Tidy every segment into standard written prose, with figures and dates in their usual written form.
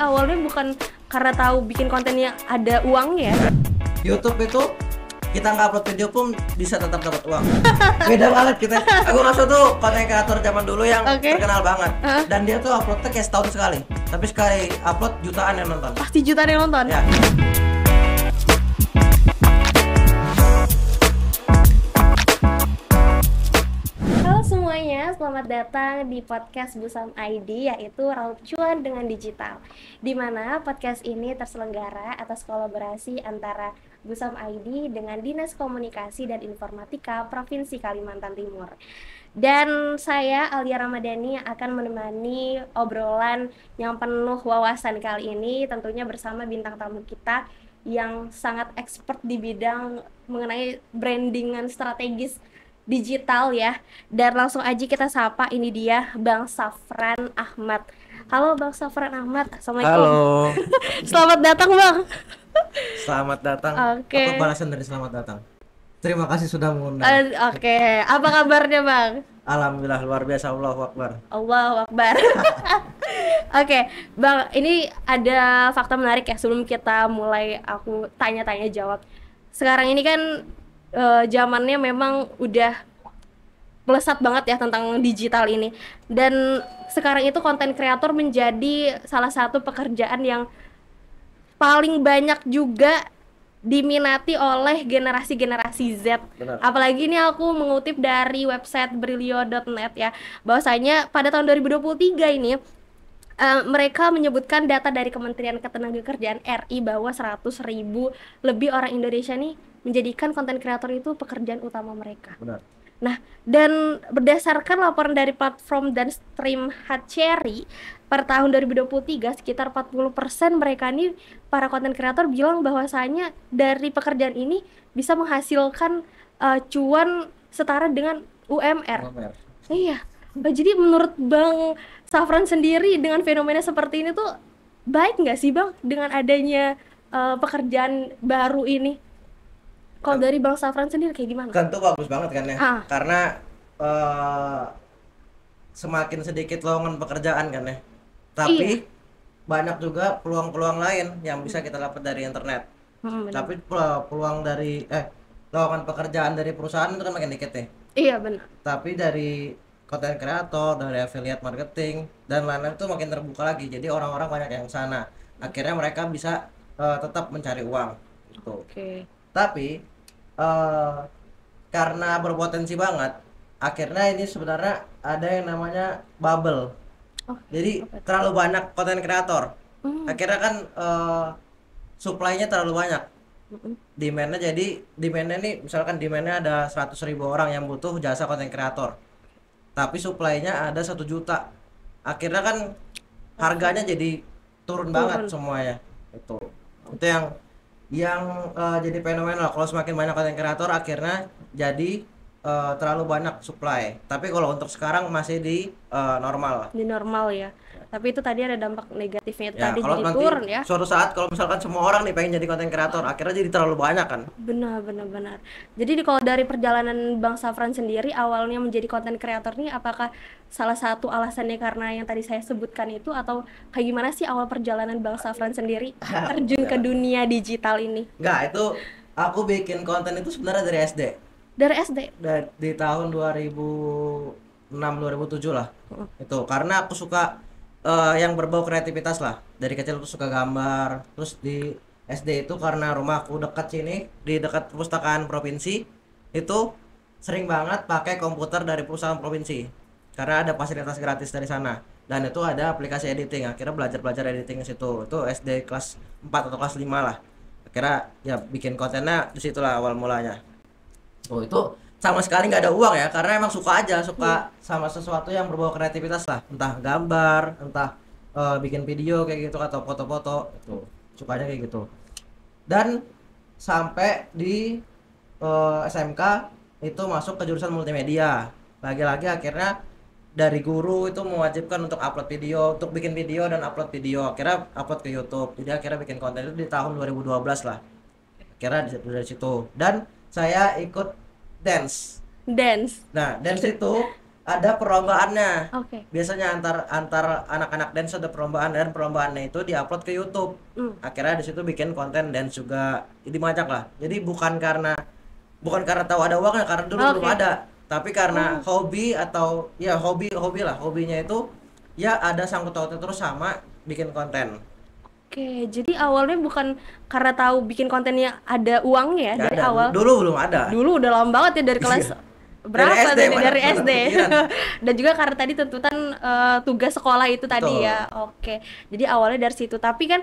awalnya bukan karena tahu bikin kontennya ada uangnya. YouTube itu kita nggak upload video pun bisa tetap dapat uang. Beda banget kita. Aku rasa tuh konten kreator zaman dulu yang terkenal banget. Dan dia tuh uploadnya kayak setahun sekali. Tapi sekali upload jutaan yang nonton. Pasti jutaan yang nonton. Ya. Halo semuanya, selamat datang di podcast Busam ID, yaitu Raup Cuan dengan Digital. Di mana podcast ini terselenggara atas kolaborasi antara Busam ID dengan Dinas Komunikasi dan Informatika Provinsi Kalimantan Timur. Dan saya Alia Ramadhani akan menemani obrolan yang penuh wawasan kali ini, tentunya bersama bintang tamu kita yang sangat expert di bidang mengenai brandingan strategis digital ya. Dan langsung aja kita sapa, ini dia Bang Safran Ahmad. Halo Bang Safran Ahmad, Assalamualaikum. Halo. Selamat datang Bang. Selamat datang. Oke. Apa balasan dari selamat datang? Terima kasih sudah mengundang. Oke, apa kabarnya Bang? Alhamdulillah luar biasa, Allahu Akbar. Allahu Akbar. Oke, Bang, ini ada fakta menarik ya sebelum kita mulai aku tanya-tanya jawab. Sekarang ini kan zamannya memang udah melesat banget ya tentang digital ini, dan sekarang itu konten kreator menjadi salah satu pekerjaan yang paling banyak juga diminati oleh generasi Z. Benar. Apalagi ini aku mengutip dari website brilio.net ya, bahwasanya pada tahun 2023 ini mereka menyebutkan data dari Kementerian Ketenagakerjaan RI bahwa 100.000 lebih orang Indonesia nih menjadikan konten kreator itu pekerjaan utama mereka. Benar. Nah, dan berdasarkan laporan dari platform dan stream Hatchery per tahun 2023, sekitar 40% mereka nih, para konten kreator bilang bahwasanya dari pekerjaan ini bisa menghasilkan cuan setara dengan UMR. Iya. Jadi menurut Bang Safran sendiri dengan fenomena seperti ini tuh baik nggak sih Bang dengan adanya pekerjaan baru ini? Kalau dari Bang Safran sendiri kayak gimana? Kan tuh bagus banget kan ya. Karena semakin sedikit lowongan pekerjaan kan ya. Tapi banyak juga peluang-peluang lain yang bisa kita dapat dari internet. Tapi peluang dari lowongan pekerjaan dari perusahaan itu kan makin dikit nih. Iya benar. Tapi dari konten kreator, dari affiliate marketing dan lain-lain itu makin terbuka lagi. Jadi orang-orang banyak yang sana. Akhirnya mereka bisa tetap mencari uang gitu. Tapi karena berpotensi banget, akhirnya ini sebenarnya ada yang namanya bubble. Jadi terlalu banyak konten kreator. Akhirnya kan supply-nya terlalu banyak. Demand-nya nih misalkan demand-nya ada 100.000 orang yang butuh jasa konten kreator. Tapi supply-nya ada 1 juta. Akhirnya kan harganya jadi turun banget semuanya. Itu yang jadi fenomenal. Kalau semakin banyak konten kreator akhirnya jadi terlalu banyak supply. Tapi kalau untuk sekarang masih di normal. Di normal ya. Tapi itu tadi ada dampak negatifnya Ya, tadi kalau jadi nanti turun ya. suatu saat kalau misalkan semua orang nih pengen jadi konten kreator, akhirnya jadi terlalu banyak kan. Benar. Jadi kalau dari perjalanan Bang Safran sendiri awalnya menjadi konten kreator nih, apakah salah satu alasannya karena yang tadi saya sebutkan itu, atau kayak gimana sih awal perjalanan Bang Safran sendiri terjun ke dunia digital ini? Enggak, itu aku bikin konten itu sebenarnya dari SD. Dari SD? Di tahun 2006 2007 lah. Itu karena aku suka yang berbau kreativitas lah. Dari kecil tuh suka gambar. Terus di SD itu karena rumahku dekat sini, di dekat perpustakaan provinsi, itu sering banget pakai komputer dari perusahaan provinsi. Karena ada fasilitas gratis dari sana. Dan itu ada aplikasi editing. Akhirnya belajar editing di situ. Itu SD kelas 4 atau kelas 5 lah. Akhirnya ya bikin kontennya di situlah awal mulanya. Oh, itu sama sekali nggak ada uang ya, karena emang suka sama sesuatu yang berbau kreativitas lah, entah gambar, entah bikin video kayak gitu atau foto-foto, itu sukanya kayak gitu. Dan sampai di SMK itu masuk ke jurusan multimedia. Lagi-lagi akhirnya dari guru itu mewajibkan untuk upload video, untuk bikin video dan upload video. Akhirnya upload ke YouTube. Jadi akhirnya bikin konten itu di tahun 2012 lah. Akhirnya dari situ. Dan saya ikut dance. Dance. Nah, dance itu ada perlombaannya. Oke. Biasanya antar antar anak-anak dance ada perlombaan, dan perlombaannya itu diupload ke YouTube. Hmm. Akhirnya di situ bikin konten dance juga, jadi banyak lah. Jadi bukan karena tahu ada uangnya, karena dulu belum Oke. ada, tapi karena Oh, hobi, atau ya hobi hobi lah, hobinya itu ya ada sangkut pautnya terus sama bikin konten. oke. Jadi awalnya bukan karena tahu bikin kontennya ada uangnya ya Nggak dari ada, dulu, awal. dulu belum ada. Dulu udah lama banget ya dari Iya, kelas dari berapa SD tadi mana dari mana SD. kepikiran. Dan juga karena tadi tuntutan tugas sekolah itu tadi Betul. ya. Oke. Jadi awalnya dari situ. Tapi kan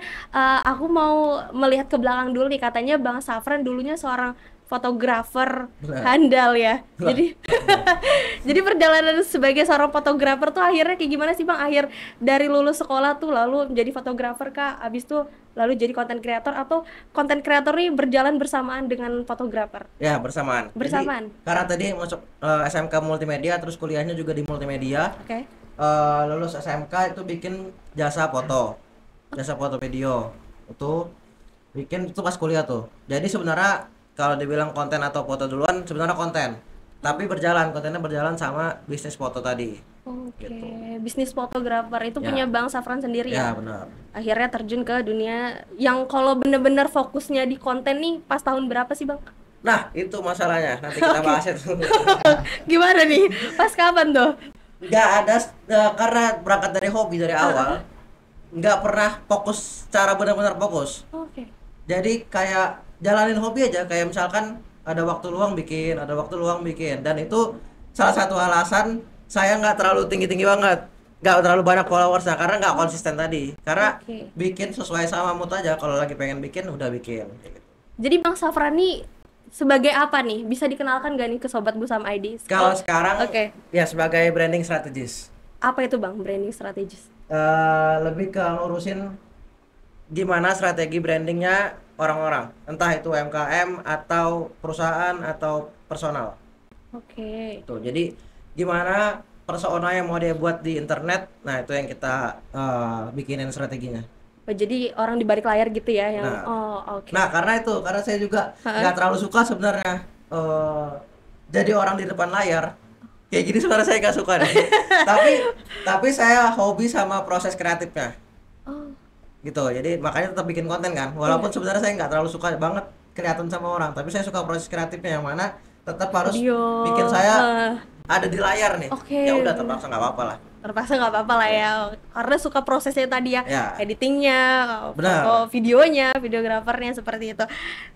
aku mau melihat ke belakang dulu nih, katanya Bang Safran dulunya seorang fotografer Benar. handal ya. Lah, Jadi jadi perjalanan sebagai seorang fotografer tuh akhirnya kayak gimana sih Bang? Akhir dari lulus sekolah tuh lalu menjadi fotografer kah? Abis tuh lalu jadi konten kreator, atau konten kreator ini berjalan bersamaan dengan fotografer? ya bersamaan. Jadi Bersamaan. karena tadi masuk SMK multimedia, terus kuliahnya juga di multimedia. Oke. Lulus SMK itu bikin jasa foto video itu, bikin itu pas kuliah tuh. Jadi sebenarnya kalau dibilang konten atau foto duluan, sebenarnya konten, tapi kontennya berjalan sama bisnis foto tadi Oke, gitu. bisnis fotografer itu punya Ya, Bang Safran sendiri ya ya. benar. Akhirnya terjun ke dunia yang kalau bener-bener fokusnya di konten nih pas tahun berapa sih Bang? Nah, itu masalahnya, nanti kita Oke. bahas itu. Gimana nih? Pas kapan tuh? Nggak ada, karena berangkat dari hobi dari awal, nggak pernah fokus secara benar-benar fokus. Oke. Jadi kayak jalanin hobi aja, kayak misalkan ada waktu luang bikin, dan itu salah satu alasan saya nggak terlalu tinggi-tinggi banget, nggak terlalu banyak followersnya, karena nggak konsisten tadi, karena Oke. bikin sesuai sama mood aja, kalau lagi pengen bikin udah bikin kayak gitu. Jadi Bang Safran nih sebagai apa nih? Bisa dikenalkan gak nih ke Sobat Busam ID? Kalau sekarang Oke. ya sebagai branding strategis. Apa itu Bang branding strategis? Lebih ke ngurusin gimana strategi brandingnya orang-orang, entah itu UMKM atau perusahaan atau personal. Oke. Tuh, jadi gimana persona yang mau dia buat di internet, nah itu yang kita bikinin strateginya. Oh, jadi orang di balik layar gitu ya yang Nah, oh oke. karena saya juga Heeh. nggak terlalu suka sebenarnya jadi orang di depan layar. Kayak gini sebenarnya saya nggak suka deh. tapi tapi saya hobi sama proses kreatifnya. Oh, Gitu, jadi makanya tetap bikin konten kan, walaupun sebenarnya saya nggak terlalu suka banget kelihatan sama orang, tapi saya suka proses kreatifnya yang mana tetap harus video. bikin saya eh, ada di layar nih. Oke, Ya udah, bener. terpaksa nggak apa-apa lah. Terpaksa nggak apa-apa lah ya, karena suka prosesnya tadi ya, Ya, editingnya, benar. foto videonya, videografernya seperti itu.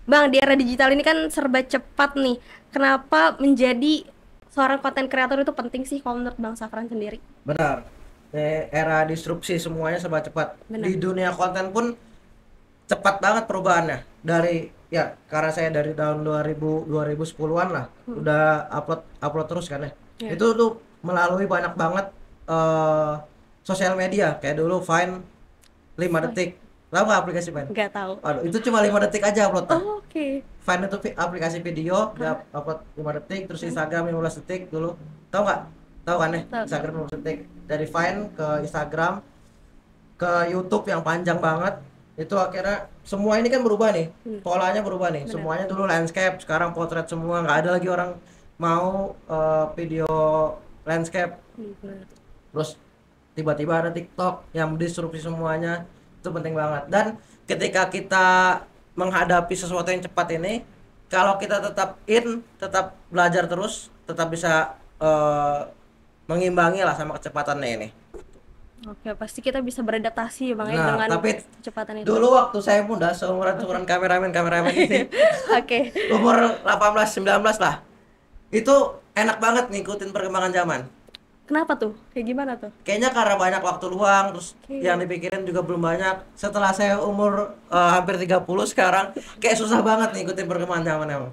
Bang, di era digital ini kan serba cepat nih. Kenapa menjadi seorang konten kreator itu penting sih kalau menurut Bang Safran sendiri? Benar. Era disrupsi, semuanya serba cepat. Benar. Di dunia konten pun cepat banget perubahannya. Dari ya, karena saya dari tahun 2010-an lah udah upload terus kan ya. Ya. Itu tuh melalui banyak banget sosial media, kayak dulu Vine 5 detik. Tahu nggak aplikasi Vine? Nggak tahu. Aduh, itu cuma 5 detik aja uploadnya. Oh, oke. Vine itu aplikasi video, dia upload 5 detik, terus Instagram 15 detik dulu. Tahu nggak? Tahu kan ya? Tahu. Instagram 15 detik. Dari Vine ke Instagram ke YouTube yang panjang banget. Itu akhirnya semua ini kan berubah nih. Polanya berubah nih. Benar. Semuanya dulu landscape, sekarang potret semua. Nggak ada lagi orang mau video landscape. Benar. Terus tiba-tiba ada TikTok yang disrupsi semuanya. Itu penting banget. Dan ketika kita menghadapi sesuatu yang cepat ini, kalau kita tetap belajar terus, tetap bisa mengimbangi lah sama kecepatannya ini. Oke, pasti kita bisa beradaptasi ya Bang ya Nah, dengan tapi kecepatan itu. dulu waktu saya muda, seumuran kameramen ini, Oke. umur 18-19 lah, itu enak banget ngikutin perkembangan zaman. Kenapa tuh? Kayak gimana tuh? Kayaknya karena banyak waktu luang, terus Oke. yang dipikirin juga belum banyak. Setelah saya umur hampir 30 sekarang, kayak susah banget ngikutin perkembangan zaman emang.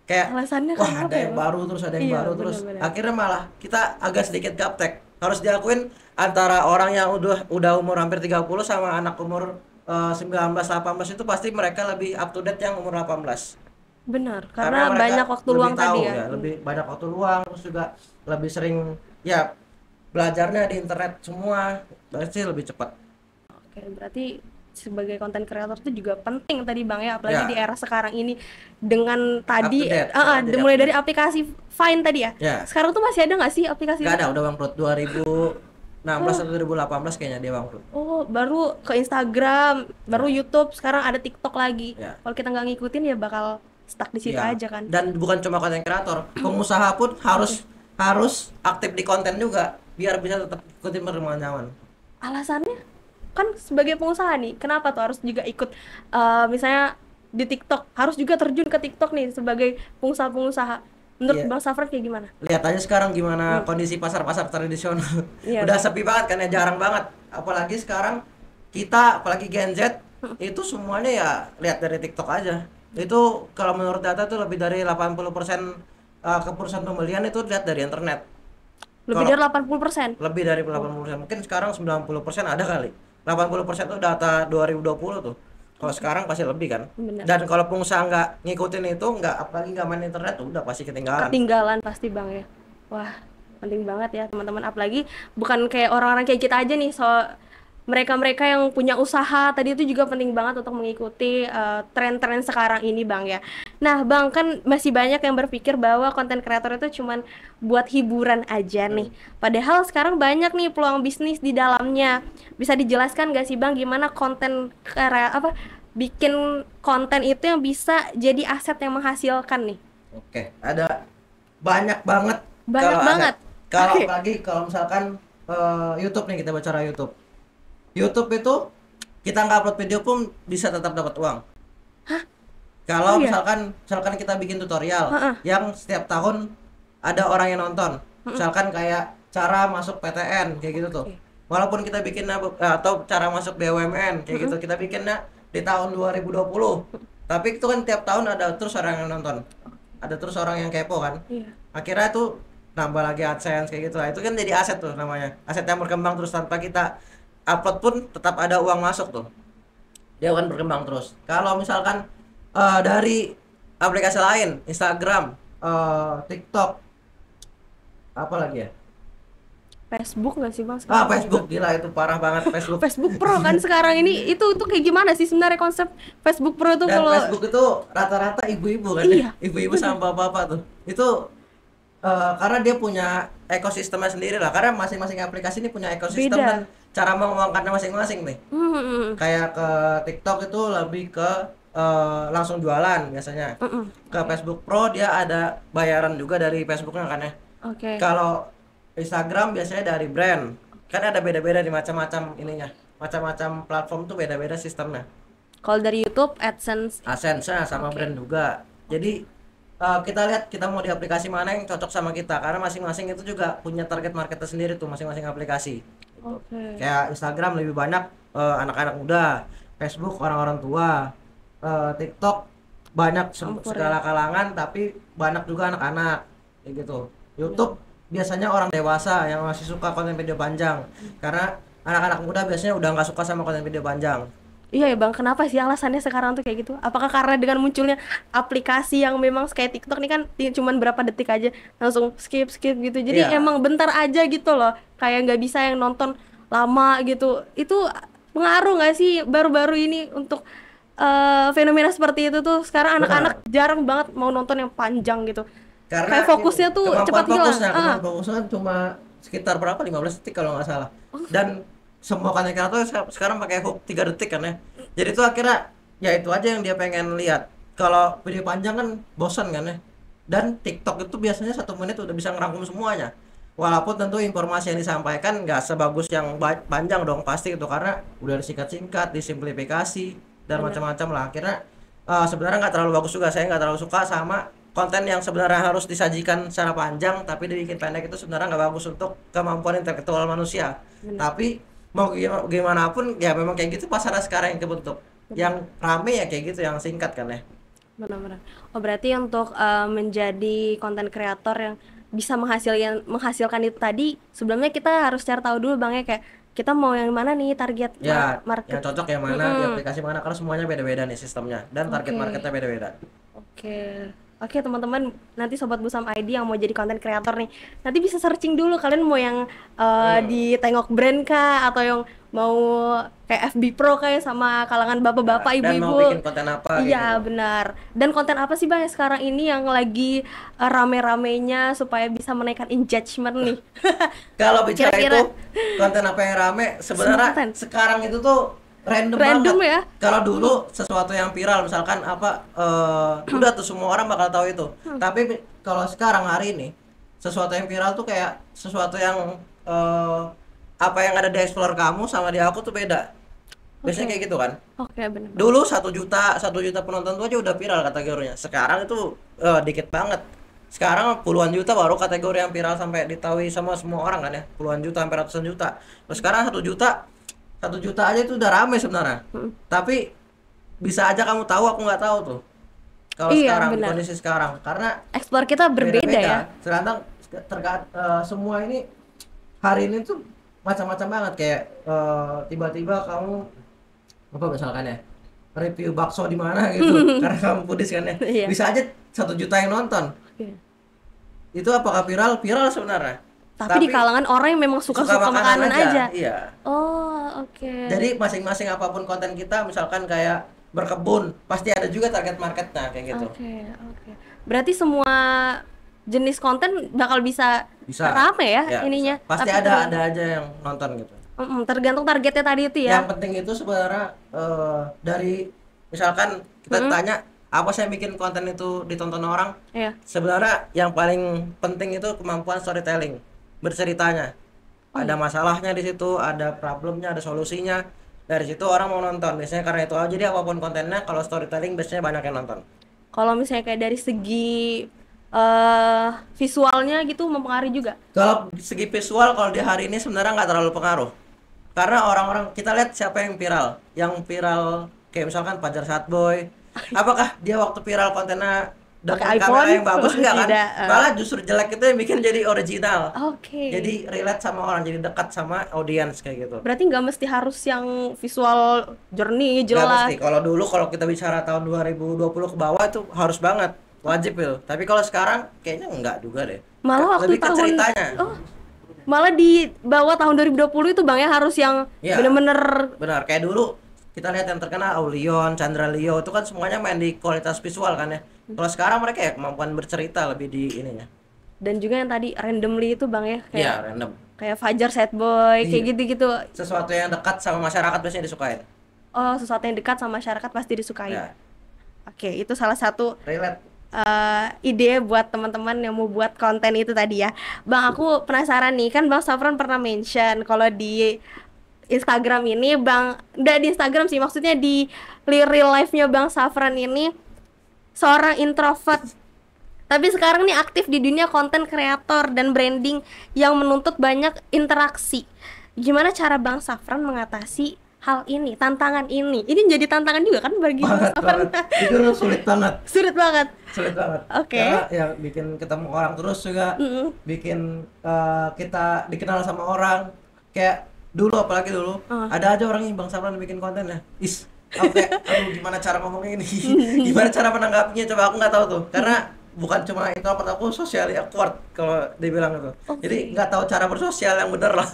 Kayak Alasannya wah, kenapa ada ya, yang Bang? baru, terus ada yang Iya, baru, terus benar-benar. akhirnya malah kita agak sedikit gaptek. Harus diakuin, antara orang yang udah umur hampir 30 sama anak umur 19-18 itu pasti mereka lebih up to date yang umur 18. Benar, Karena karena mereka banyak waktu lebih luang tahu tadi ya. lebih banyak waktu luang, terus juga lebih sering ya belajarnya di internet semua, pasti lebih cepat. Oke, berarti sebagai content creator itu juga penting tadi Bang ya, apalagi Ya. di era sekarang ini dengan tadi Up to date, sekarang jadi mulai up to dari date. aplikasi Vine tadi ya. Ya. Sekarang tuh masih ada nggak sih aplikasi Nggak itu? ada, udah bangkrut 2016 atau 2018 kayaknya dia bangkrut. Oh, baru ke Instagram, baru Ya. YouTube, sekarang ada TikTok lagi. Ya. Kalau kita nggak ngikutin ya bakal stuck di situ Iya. aja kan. Dan bukan cuma konten kreator, pengusaha pun harus aktif di konten juga biar bisa tetap ikutin perkembangan zaman. Alasannya kan sebagai pengusaha nih, kenapa tuh harus juga ikut misalnya di TikTok, harus juga terjun ke TikTok nih sebagai pengusaha-pengusaha. Menurut Iya. Bang Safran kayak gimana? Lihat aja sekarang gimana kondisi pasar-pasar tradisional. Iya, Udah Bang. sepi banget kan ya, jarang banget. Apalagi sekarang kita, apalagi Gen Z, itu semuanya ya lihat dari TikTok aja. Itu kalau menurut data tuh lebih dari 80% keputusan pembelian itu lihat dari internet. Lebih Kalau- dari 80%. Lebih dari 80%, mungkin sekarang 90% ada kali. 80% tuh data 2020 tuh. Kalau sekarang pasti lebih kan. Bener. Dan kalau pengusaha nggak ngikutin itu, nggak, apalagi nggak main internet, udah pasti ketinggalan. Ketinggalan pasti Bang ya. Wah, penting banget ya teman-teman, apalagi bukan kayak orang-orang kayak kita aja nih, so mereka-mereka yang punya usaha tadi itu juga penting banget untuk mengikuti tren-tren sekarang ini Bang ya. Nah Bang, kan masih banyak yang berpikir bahwa konten kreator itu cuman buat hiburan aja nih, padahal sekarang banyak nih peluang bisnis di dalamnya. Bisa dijelaskan gak sih Bang gimana bikin konten itu yang bisa jadi aset yang menghasilkan nih? Oke, ada banyak banget. Banyak kalau banget. aset. Kalau Oke. apalagi kalau misalkan YouTube nih, kita bicara YouTube. YouTube itu kita nggak upload video pun bisa tetap dapat uang. Kalau Oh, iya? misalkan kita bikin tutorial Heeh. yang setiap tahun ada orang yang nonton, misalkan kayak cara masuk PTN kayak gitu tuh. Oke. Walaupun kita bikin atau cara masuk BUMN kayak gitu, kita bikinnya di tahun 2020. Tapi itu kan tiap tahun ada terus orang yang nonton. Ada terus orang yang kepo kan. Iya. Akhirnya tuh nambah lagi AdSense kayak gitu lah. Itu kan jadi aset tuh namanya. Aset yang berkembang terus, tanpa kita upload pun tetap ada uang masuk tuh. Dia akan berkembang terus. Kalau misalkan dari aplikasi lain, Instagram, TikTok, apa lagi ya? Facebook nggak sih Bang sekarang? Facebook, gila itu parah banget Facebook. Facebook Pro kan sekarang ini, itu kayak gimana sih sebenarnya konsep Facebook Pro itu? Dan Kalau Facebook itu rata-rata ibu-ibu kan Iya, ya? Ibu-ibu sama bapak-bapak tuh. Itu karena dia punya ekosistemnya sendiri lah. Karena masing-masing aplikasi ini punya ekosistem Beda. dan cara mengembangkannya masing-masing nih. Kayak ke TikTok itu lebih ke langsung jualan biasanya. Ke Facebook Pro dia ada bayaran juga dari Facebooknya kan ya. Oke. Kalau Instagram biasanya dari brand. Kan ada beda-beda di macam-macam ininya. Macam-macam platform tuh beda-beda sistemnya. Kalau dari YouTube AdSense. AdSense sama brand juga. Jadi kita lihat kita mau di aplikasi mana yang cocok sama kita, karena masing-masing itu juga punya target marketnya sendiri tuh masing-masing aplikasi. Oke. Kayak Instagram lebih banyak anak-anak muda, Facebook orang-orang tua, TikTok banyak segala kalangan tapi banyak juga anak-anak kayak gitu. YouTube biasanya orang dewasa yang masih suka konten video panjang, karena anak-anak muda biasanya udah nggak suka sama konten video panjang. Iya ya Bang, kenapa sih alasannya sekarang tuh kayak gitu? Apakah karena dengan munculnya aplikasi yang memang kayak TikTok nih kan cuman berapa detik aja langsung skip gitu. Jadi Iya. emang bentar aja gitu loh. Kayak nggak bisa yang nonton lama gitu. Itu pengaruh nggak sih baru-baru ini untuk fenomena seperti itu tuh? Sekarang anak-anak jarang banget mau nonton yang panjang gitu. Karena Kayak fokusnya tuh cepat hilang. kemampuan fokusnya kan cuma sekitar berapa, 15 detik kalau nggak salah. Dan semua konten kreator sekarang pakai hook 3 detik kan ya. Jadi tuh akhirnya ya itu aja yang dia pengen lihat. Kalau video panjang kan bosan kan ya. Dan TikTok itu biasanya 1 menit udah bisa ngerangkum semuanya. Walaupun tentu informasi yang disampaikan nggak sebagus yang panjang dong, pasti itu, karena udah disingkat-singkat, disimplifikasi dan macam-macam lah. Akhirnya sebenarnya nggak terlalu bagus juga. Saya nggak terlalu suka sama konten yang sebenarnya harus disajikan secara panjang tapi dibikin pendek. Itu sebenarnya nggak bagus untuk kemampuan intelektual manusia. Tapi mau gimana pun ya memang kayak gitu pasarnya sekarang yang kebentuk. Yang rame ya kayak gitu, yang singkat kan ya. Benar-benar. Oh berarti untuk menjadi konten kreator yang bisa menghasilkan itu tadi, sebelumnya kita harus cari tahu dulu Bang ya, kayak kita mau yang mana nih target Ya, market. yang cocok yang mana, di aplikasi mana, karena semuanya beda-beda nih sistemnya dan target Oke. marketnya beda-beda. Oke. Oke teman-teman, nanti Sobat Busam ID yang mau jadi content creator nih, nanti bisa searching dulu kalian mau yang di Tengok Brand kah, atau yang mau kayak FB Pro kayak sama kalangan bapak-bapak, Dan mau ibu-ibu. bikin konten apa kayak Iya gitu. benar. Dan konten apa sih Bang yang sekarang ini yang lagi rame-ramenya supaya bisa menaikkan engagement nih? Kalau bicara itu Kira-kira konten apa yang rame, semua sebenarnya konten sekarang itu tuh random random banget. ya. Kalau dulu sesuatu yang viral misalkan apa udah tuh semua orang bakal tahu itu. Tapi kalau sekarang hari ini sesuatu yang viral tuh kayak sesuatu yang apa yang ada di explore kamu sama di aku tuh beda. Biasanya Oke. kayak gitu kan. Oke, benar. Dulu 1 juta penonton tuh aja udah viral kategorinya. Sekarang itu dikit banget. Sekarang puluhan juta baru kategori yang viral sampai ditahui sama semua orang kan ya. Puluhan juta sampai ratusan juta. Terus sekarang 1 juta aja itu udah rame sebenarnya. Tapi bisa aja kamu tahu aku nggak tahu tuh. Kalau Iya, sekarang di benar. kondisi sekarang karena Explore kita berbeda beda-beda. ya. Terkadang semua ini hari ini tuh macam-macam banget kayak tiba-tiba kamu apa misalkan ya review bakso di mana gitu karena kamu foodies kan ya Iya. bisa aja 1 juta yang nonton Iya. itu apakah viral sebenarnya Tapi di kalangan orang yang memang suka-suka makanan aja. iya Oh, oke. jadi masing-masing apapun konten kita misalkan kayak berkebun pasti ada juga target marketnya kayak gitu Oke, oke. Berarti semua jenis konten bakal bisa bisa rame ya ya ininya. bisa. Pasti Tapi ada aja yang nonton gitu tergantung targetnya tadi itu ya. yang penting itu sebenarnya dari misalkan kita tanya apa sih yang bikin konten itu ditonton orang. Iya. Sebenarnya yang paling penting itu kemampuan storytelling, berceritanya. Ada masalahnya di situ, ada problemnya, ada solusinya. Dari situ orang mau nonton. Biasanya karena itu aja. Jadi apapun kontennya, kalau storytelling biasanya banyak yang nonton. Kalau misalnya kayak dari segi visualnya gitu mempengaruhi juga. Kalau segi visual, kalau di hari ini sebenarnya nggak terlalu pengaruh. Karena orang-orang kita lihat siapa yang viral. Yang viral kayak misalkan Fajar Satboy. Apakah dia waktu viral kontennya dengan Pakai kamera iPhone? yang bagus enggak kan? Tidak. Malah justru jelek itu yang bikin jadi original. Oke. Jadi relate sama orang, jadi dekat sama audiens kayak gitu. Berarti nggak mesti harus yang visual jernih, Nggak jelas. mesti. Kalau dulu kalau kita bicara tahun 2020 ke bawah itu harus banget, wajib itu. Tapi kalau sekarang kayaknya enggak juga deh. Malah waktu Lebih ke tahun ceritanya. malah di bawah tahun 2020 itu Bang ya harus yang Iya. bener-bener Benar, kayak dulu kita lihat yang terkenal Aulion, Chandra Leo itu kan semuanya main di kualitas visual kan ya. Kalau sekarang mereka ya kemampuan bercerita lebih di ininya. dan juga yang tadi randomly itu Bang ya Iya, kayak random. kayak Fajar Sad Boy kayak Iya. gitu-gitu. Sesuatu yang dekat sama masyarakat biasanya disukain. Oh, sesuatu yang dekat sama masyarakat pasti disukai. Ya, Oke, itu salah satu relate. ide buat teman-teman yang mau buat konten itu tadi ya. Bang, aku penasaran nih, kan Bang Safran pernah mention kalau di Instagram ini Bang, enggak di Instagram sih, maksudnya di real life-nya Bang Safran ini seorang introvert. Tapi sekarang nih aktif di dunia konten kreator dan branding yang menuntut banyak interaksi. Gimana cara Bang Safran mengatasi hal ini, tantangan ini? Ini jadi tantangan juga kan bagi Bang Banget, Safran? banget. Itu sulit banget. Sulit banget. Sulit banget. Oke. Karena ya bikin ketemu orang terus juga, bikin kita dikenal sama orang. Kayak dulu apalagi dulu, ada aja orang yang Bang Safran bikin konten ya. Oke, aduh gimana cara ngomongnya ini? Gimana cara menanggapinya? Coba aku nggak tahu tuh. Karena bukan cuma introvert, aku socially awkward kalau dibilang itu. Jadi nggak tahu cara bersosial yang bener lah.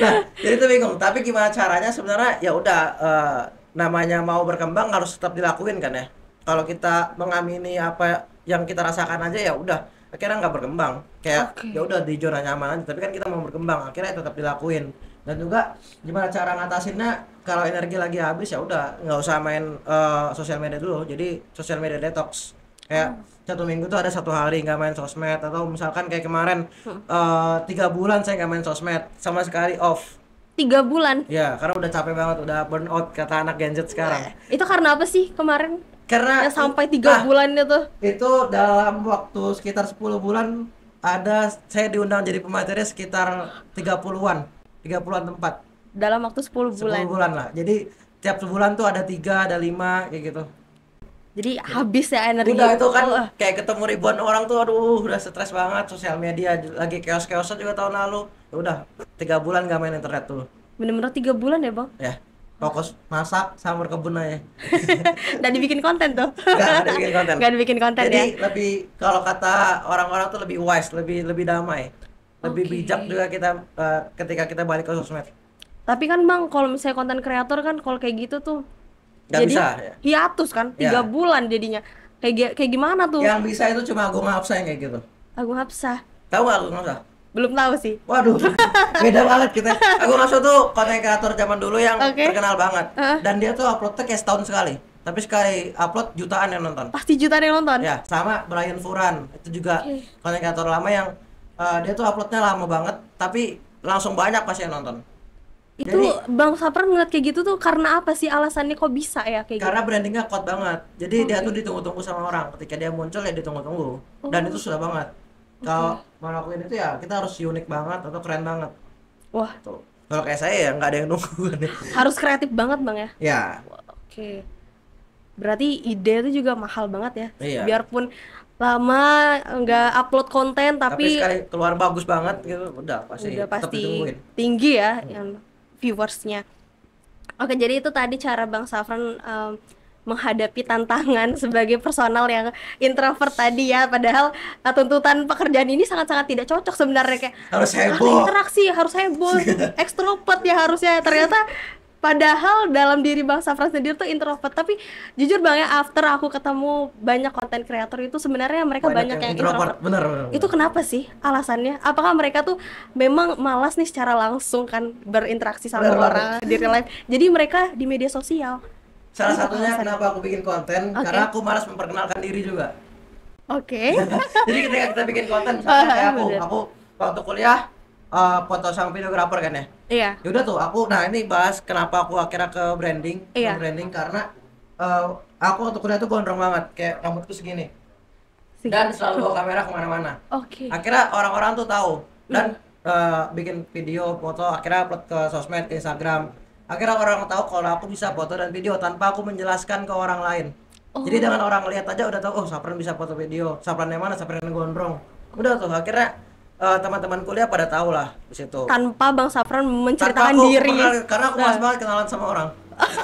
Nah, jadi itu bingung. Tapi gimana caranya sebenarnya ya udah namanya mau berkembang harus tetap dilakuin kan ya. Kalau kita mengamini apa yang kita rasakan aja ya udah akhirnya nggak berkembang. Kayak Oke. ya udah di zona nyaman aja. Tapi kan kita mau berkembang, akhirnya tetap dilakuin. Dan juga gimana cara ngatasinnya kalau energi lagi habis ya udah nggak usah main sosial media dulu. Jadi sosial media detox. Kayak 1 minggu tuh ada 1 hari nggak main sosmed, atau misalkan kayak kemarin 3 bulan saya nggak main sosmed sama sekali, off 3 bulan. ya karena udah capek banget, udah burn out kata anak Gen Z sekarang. Itu karena apa sih kemarin? Karena Ya sampai 3 bulan itu. dalam waktu sekitar 10 bulan ada saya diundang jadi pemateri sekitar 30-an tempat. Dalam waktu 10 bulan. 10 bulan lah, jadi tiap sebulan tuh ada 3, ada 5 kayak gitu. Jadi habis ya energi. Udah itu kan Oh, kayak ketemu ribuan orang tuh, aduh udah stres banget. Sosial media lagi chaos-chaosnya juga tahun lalu. Ya udah 3 bulan gak main internet tuh bener-bener 3 bulan ya Bang? ya. fokus masak sama berkebun aja. Dan dibikin konten tuh. Nggak ada bikin konten. Nggak dibikin konten Jadi ya. lebih, kalau kata orang-orang tuh lebih wise, lebih damai, lebih Oke. bijak juga kita ketika kita balik ke sosmed. Tapi kan Bang, kalau misalnya konten kreator kan kalau kayak gitu tuh Nggak jadi bisa ya. hiatus kan, 3 Ya. bulan jadinya. Kayak gimana tuh? Yang bisa itu cuma Agung Hapsah yang kayak gitu. Agung Hapsah. Tahu nggak Agung Hapsah? Belum tahu sih. Waduh, beda banget kita. Agung Hapsah tuh konten kreator zaman dulu yang Oke. terkenal banget. Heeh. Dan dia tuh uploadnya kayak setahun sekali. Tapi sekali upload jutaan yang nonton. Pasti jutaan yang nonton. Ya, sama Brian Furan. Itu juga Oke. konten kreator lama yang dia tuh uploadnya lama banget, tapi langsung banyak pasti yang nonton. Itu Jadi- Bang Sapran ngeliat kayak gitu tuh karena apa sih alasannya kok bisa ya kayak Karena brandingnya kuat banget. Jadi dia Oke. tuh ditunggu-tunggu sama orang. Ketika dia muncul ya ditunggu-tunggu. Dan itu sudah banget. Kalau mau lakuin itu ya kita harus unik banget atau keren banget. gitu? Wah, Tuh. Kalau kayak saya ya nggak ada yang nunggu. harus kreatif banget Bang ya. Ya, Oke. Berarti ide itu juga mahal banget ya. Iya. Biarpun lama nggak upload konten tapi tapi sekali keluar bagus banget gitu, udah pasti udah tetap pasti ditungguin. tinggi ya yang viewersnya. Oke, jadi itu tadi cara Bang Safran menghadapi tantangan sebagai personal yang introvert tadi ya. Padahal tuntutan pekerjaan ini sangat-sangat tidak cocok sebenarnya, kayak Harus harus heboh. interaksi, harus heboh, ekstrovert ya harusnya. Ternyata padahal dalam diri Bang Safran sendiri tuh introvert. Tapi jujur Bang ya, after aku ketemu banyak konten kreator itu sebenarnya mereka banyak yang introvert. Bener. Itu kenapa sih alasannya? Apakah mereka tuh memang malas nih secara langsung kan berinteraksi sama Bener orang di real life? Jadi mereka di media sosial. Salah Itu satunya alasannya. kenapa aku bikin konten, Oke. karena aku malas memperkenalkan diri juga. Oke. Jadi ketika kita bikin konten, misalnya kayak Bener. aku waktu kuliah foto sama videografer kan ya. Iya. Yaudah tuh aku, nah ini bahas kenapa aku akhirnya ke branding. Iya. Ke branding karena aku waktu kuliah tuh gondrong banget, kayak rambutku segini. Dan selalu bawa kamera kemana-mana. Oke. Akhirnya orang-orang tuh tahu dan bikin video, foto, akhirnya upload ke sosmed, ke Instagram. Akhirnya orang tahu kalau aku bisa foto dan video tanpa aku menjelaskan ke orang lain. Jadi dengan orang lihat aja udah tahu, oh Sapran bisa foto video. Sapran yang mana? Sapran yang gondrong. Udah tuh akhirnya teman-teman kuliah pada tahu lah di situ. Tanpa Bang Safran Tanpa menceritakan aku diri. karena aku malas banget kenalan sama orang.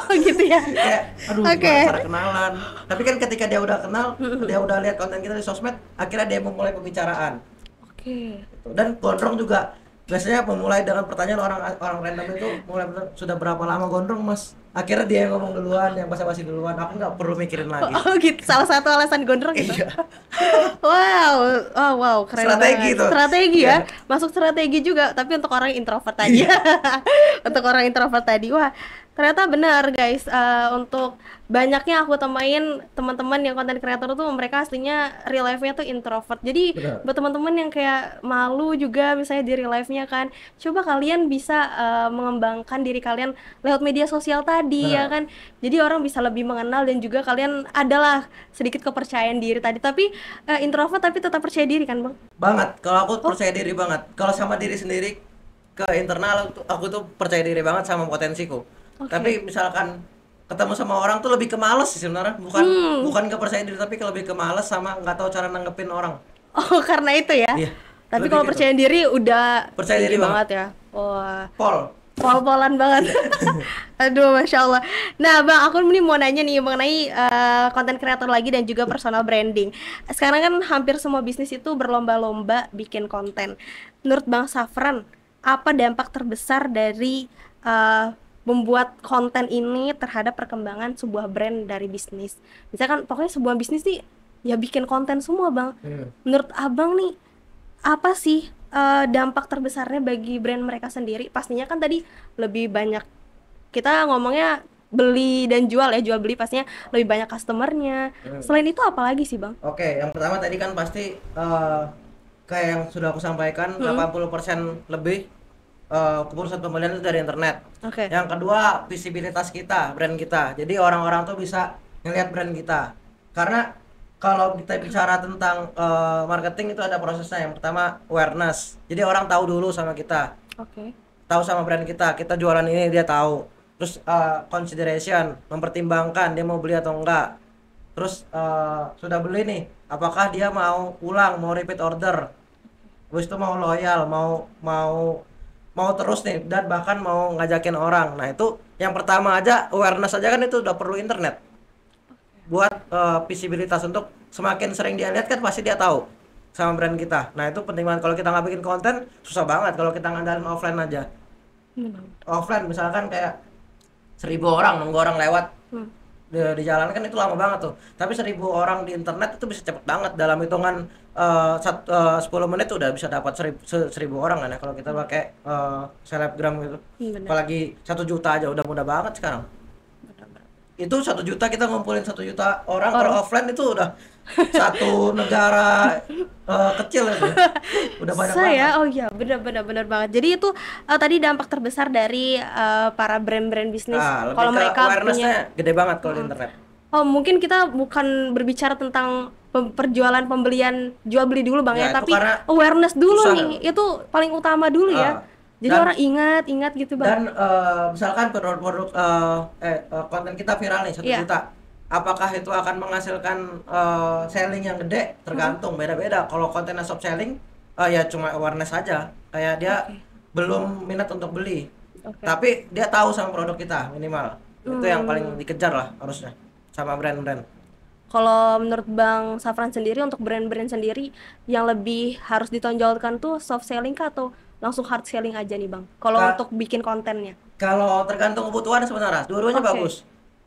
Oh gitu ya. Kayak aduh Oke. gimana cara kenalan. Tapi kan ketika dia udah kenal, dia udah lihat konten kita di sosmed, akhirnya dia memulai pembicaraan. Oke. Gitu. Dan gondrong juga biasanya memulai dengan pertanyaan orang random itu mulai sudah berapa lama gondrong mas, akhirnya dia yang ngomong duluan, yang basa-basi duluan, aku nggak perlu mikirin lagi. Oh gitu, salah satu alasan gondrong gitu. Iya. Wow, keren Strategi banget. tuh. Strategi ya, Iya. masuk strategi juga, tapi untuk orang introvert tadi. Untuk orang introvert tadi, wah ternyata benar guys. Untuk banyaknya aku temuin teman-teman yang konten kreator tuh mereka aslinya real life-nya tuh introvert. Jadi Benar. buat teman-teman yang kayak malu juga misalnya di real life-nya kan, coba kalian bisa mengembangkan diri kalian lewat media sosial tadi ya Benar. kan. Jadi orang bisa lebih mengenal dan juga kalian adalah sedikit kepercayaan diri tadi. Tapi introvert tapi tetap percaya diri kan Bang? Banget, kalau aku percaya diri banget. Kalau sama diri sendiri ke internal aku tuh percaya diri banget sama potensiku. Oke. Tapi misalkan ketemu sama orang tuh lebih ke males sih sebenarnya, bukan ke percaya diri tapi lebih ke males sama nggak tahu cara nanggepin orang. Oh karena itu ya? Iya. Tapi Lebih kalau gitu. percaya diri udah Percaya tinggi diri banget ya. Wah, Pol. pol-polan banget. Aduh, masya Allah. Nah, Bang, aku ini mau nanya nih mengenai konten kreator lagi dan juga personal branding. Sekarang kan hampir semua bisnis itu berlomba-lomba bikin konten. Menurut Bang Safran, apa dampak terbesar dari membuat konten ini terhadap perkembangan sebuah brand dari bisnis? Misalkan pokoknya sebuah bisnis nih ya bikin konten semua, Bang. Menurut Abang nih, apa sih dampak terbesarnya bagi brand mereka sendiri? Pastinya kan tadi lebih banyak, kita ngomongnya beli dan jual ya, jual beli pastinya lebih banyak customernya. Selain itu apa lagi sih Bang? Oke, yang pertama tadi kan pasti kayak yang sudah aku sampaikan, 80% lebih keputusan pembelian itu dari internet. Oke. Yang kedua, visibilitas kita, brand kita. Jadi orang-orang tuh bisa ngelihat brand kita. Karena kalau kita bicara tentang marketing itu ada prosesnya. Yang pertama awareness. Jadi orang tahu dulu sama kita, Oke. tahu sama brand kita. Kita jualan ini dia tahu. Terus consideration, mempertimbangkan dia mau beli atau enggak. Terus sudah beli nih, apakah dia mau ulang, mau repeat order. Terus itu mau loyal, mau terus nih, dan bahkan mau ngajakin orang. Nah itu Yang pertama aja awareness aja kan itu udah perlu internet buat visibilitas, untuk semakin sering dia lihat kan pasti dia tahu sama brand kita. Nah itu penting banget. Kalau kita nggak bikin konten susah banget kalau kita ngandalin offline aja. Offline misalkan kayak 1.000 orang nunggu orang lewat Hmm. di jalan kan itu lama banget tuh. Tapi 1.000 orang di internet itu bisa cepet banget, dalam hitungan 10 menit tuh udah bisa dapat 1.000 orang kan ya, kalau kita pakai selebgram gitu. Benar. Apalagi 1 juta aja udah mudah banget sekarang. Itu 1 juta, kita ngumpulin 1 juta orang. Kalau offline itu udah satu negara kecil itu, udah banyak banget. Oh iya, benar banget. Jadi itu tadi dampak terbesar dari para brand-brand bisnis. Nah, lebih Kalau ke mereka awareness-nya punya, gede banget kalau di internet. oh mungkin kita bukan berbicara tentang perjualan pembelian jual beli dulu bang Ya, ya, itu tapi karena awareness dulu susah. nih, itu paling utama dulu ya. Ah, Jadi dan- orang ingat gitu bang. Dan misalkan produk-produk konten kita viral nih 1 juta, apakah itu akan menghasilkan selling yang gede? Tergantung, beda-beda. Kalau kontennya soft selling, ya cuma awareness aja, kayak dia belum minat untuk beli, Oke. tapi dia tahu sama produk kita minimal. Itu yang paling dikejar lah harusnya sama brand-brand. Kalau menurut Bang Safran sendiri, untuk brand-brand sendiri yang lebih harus ditonjolkan tuh soft selling kah atau langsung hard selling aja nih Bang? Kalau untuk bikin kontennya. Kalau tergantung kebutuhan sebenarnya, dua-duanya Oke. bagus.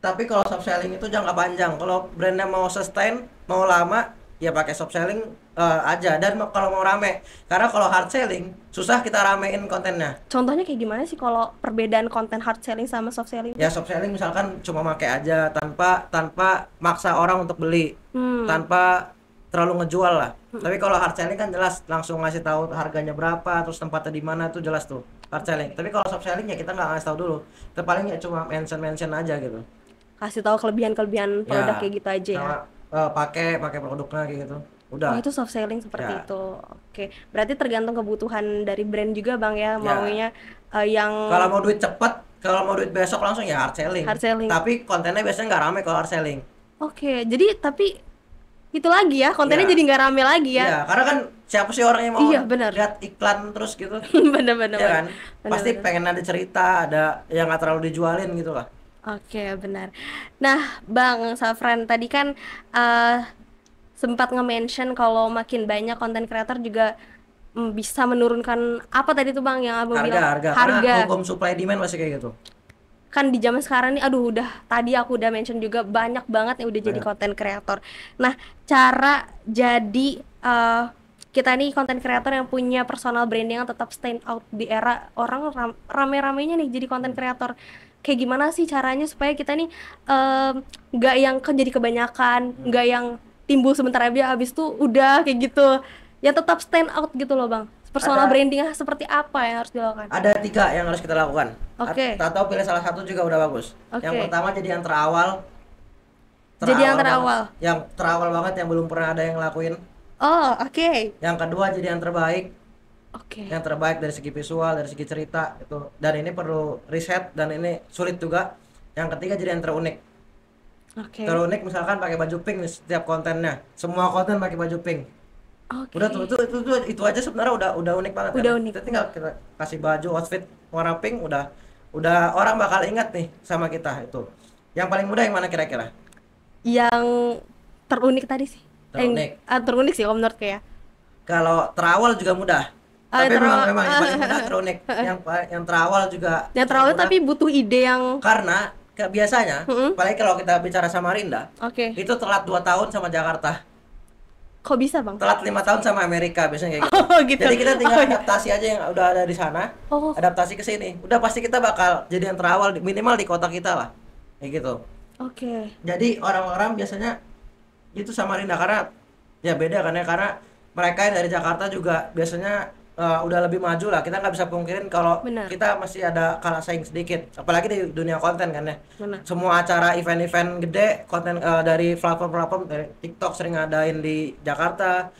Tapi kalau soft selling itu jangka panjang. Kalau brandnya mau sustain, mau lama, ya pakai soft selling aja. Dan kalau mau rame, karena kalau hard selling susah kita ramein kontennya. Contohnya kayak gimana sih kalau perbedaan konten hard selling sama soft selling? Ya soft selling misalkan cuma pakai aja, tanpa maksa orang untuk beli, tanpa terlalu ngejual lah. Tapi kalau hard selling kan jelas, langsung ngasih tahu harganya berapa, terus tempatnya di mana, itu jelas tuh hard selling. Tapi kalau soft selling ya kita nggak ngasih tahu dulu, kita paling ya cuma mention aja gitu. Kasih tahu kelebihan produk kayak gitu aja ya. Sama pakai produknya kayak gitu. Udah. Oh, itu soft selling seperti Ya. itu. Oke. Berarti tergantung kebutuhan dari brand juga Bang ya, maunya yang Kalau mau duit cepet, kalau mau duit besok langsung ya hard selling. Hard selling. Tapi kontennya biasanya nggak rame kalau hard selling. Oke, jadi tapi itu lagi ya, kontennya Iya. jadi nggak rame lagi ya. Iya, karena kan siapa sih orang yang mau Iya, benar. lihat iklan terus gitu? Bener-bener. Ya kan? Pasti pengen ada cerita, ada yang nggak terlalu dijualin gitu lah. Oke, benar. Nah, Bang Safran tadi kan sempat nge-mention kalau makin banyak konten creator juga bisa menurunkan apa tadi tuh Bang yang Abang bilang? Harga. Karena hukum supply demand masih kayak gitu. Kan di zaman sekarang nih, aduh tadi aku udah mention juga banyak banget yang udah jadi konten creator. Nah, cara jadi kita nih konten creator yang punya personal branding yang tetap stand out di era orang rame-ramenya nih jadi konten creator. Kayak gimana sih caranya supaya kita nih nggak yang jadi kebanyakan, nggak yang timbul sebentar aja habis tuh udah kayak gitu. Ya tetap stand out gitu loh Bang. Personal brandingnya seperti apa yang harus dilakukan? Ada 3 yang harus kita lakukan. Oke. Atau pilih salah satu juga udah bagus. Oke. Yang pertama jadi yang terawal. Jadi yang terawal. Banget. Yang terawal banget, yang belum pernah ada yang ngelakuin. Oh, oke. Yang kedua jadi yang terbaik. Oke. Yang terbaik dari segi visual, dari segi cerita itu. Dan ini perlu riset dan ini sulit juga. Yang ketiga jadi yang terunik. Oke. Terunik misalkan pakai baju pink nih setiap kontennya. Semua konten pakai baju pink. Oke. Udah tuh itu aja sebenarnya udah unik banget. Udah kan? unik. Kita tinggal kita kasih baju outfit warna pink, udah orang bakal ingat nih sama kita itu. Yang paling mudah yang mana kira-kira? Yang terunik tadi sih. Terunik. Terunik sih kalau menurut kayak. Kalau terawal juga mudah. Tapi terawal. memang yang paling mudah terunik. Yang terawal juga. Yang terawal mudah. tapi butuh ide yang Karena biasanya, apalagi kalau kita bicara Samarinda, oke. itu telat 2 tahun sama Jakarta. Kok bisa, Bang? Telat 5 tahun sama Amerika biasanya kayak gitu. Oh, gitu. Jadi kita tinggal adaptasi aja yang udah ada di sana. Oh. Adaptasi ke sini. Udah pasti kita bakal jadi yang terawal minimal di kota kita lah. Kayak gitu. Oke. Jadi orang-orang biasanya itu Samarinda karena ya beda kan ya, karena mereka yang dari Jakarta juga biasanya udah lebih maju lah. Kita nggak bisa pungkirin kalau Benar. kita masih ada kalah saing sedikit, apalagi di dunia konten kan ya. Benar. Semua acara event-event gede konten dari platform-platform, dari TikTok sering ngadain di Jakarta,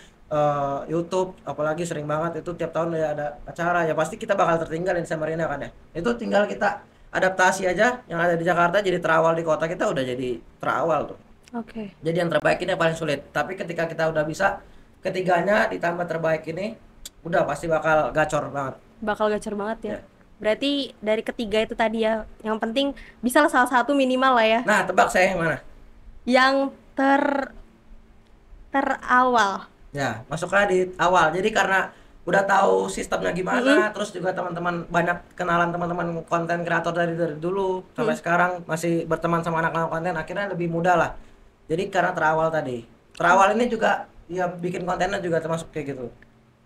YouTube apalagi sering banget itu tiap tahun ada acara, ya pasti kita bakal tertinggal di Samarinda kan ya. Itu tinggal kita adaptasi aja, yang ada di Jakarta jadi terawal di kota kita udah jadi terawal tuh. Oke. Jadi yang terbaik ini yang paling sulit. Tapi ketika kita udah bisa ketiganya ditambah terbaik ini, udah pasti bakal gacor banget. Bakal gacor banget ya. Ya. Berarti dari ketiga itu tadi ya, yang penting bisa lah salah satu minimal lah ya. Nah, tebak saya yang mana? Yang terawal. Ya, masuknya di awal. Jadi karena udah tahu sistemnya gimana, terus juga teman-teman banyak kenalan teman-teman konten kreator dari dulu sampai sekarang masih berteman sama anak-anak konten, akhirnya lebih mudah lah. Jadi karena terawal tadi. Terawal ini juga ya bikin kontennya juga termasuk kayak gitu.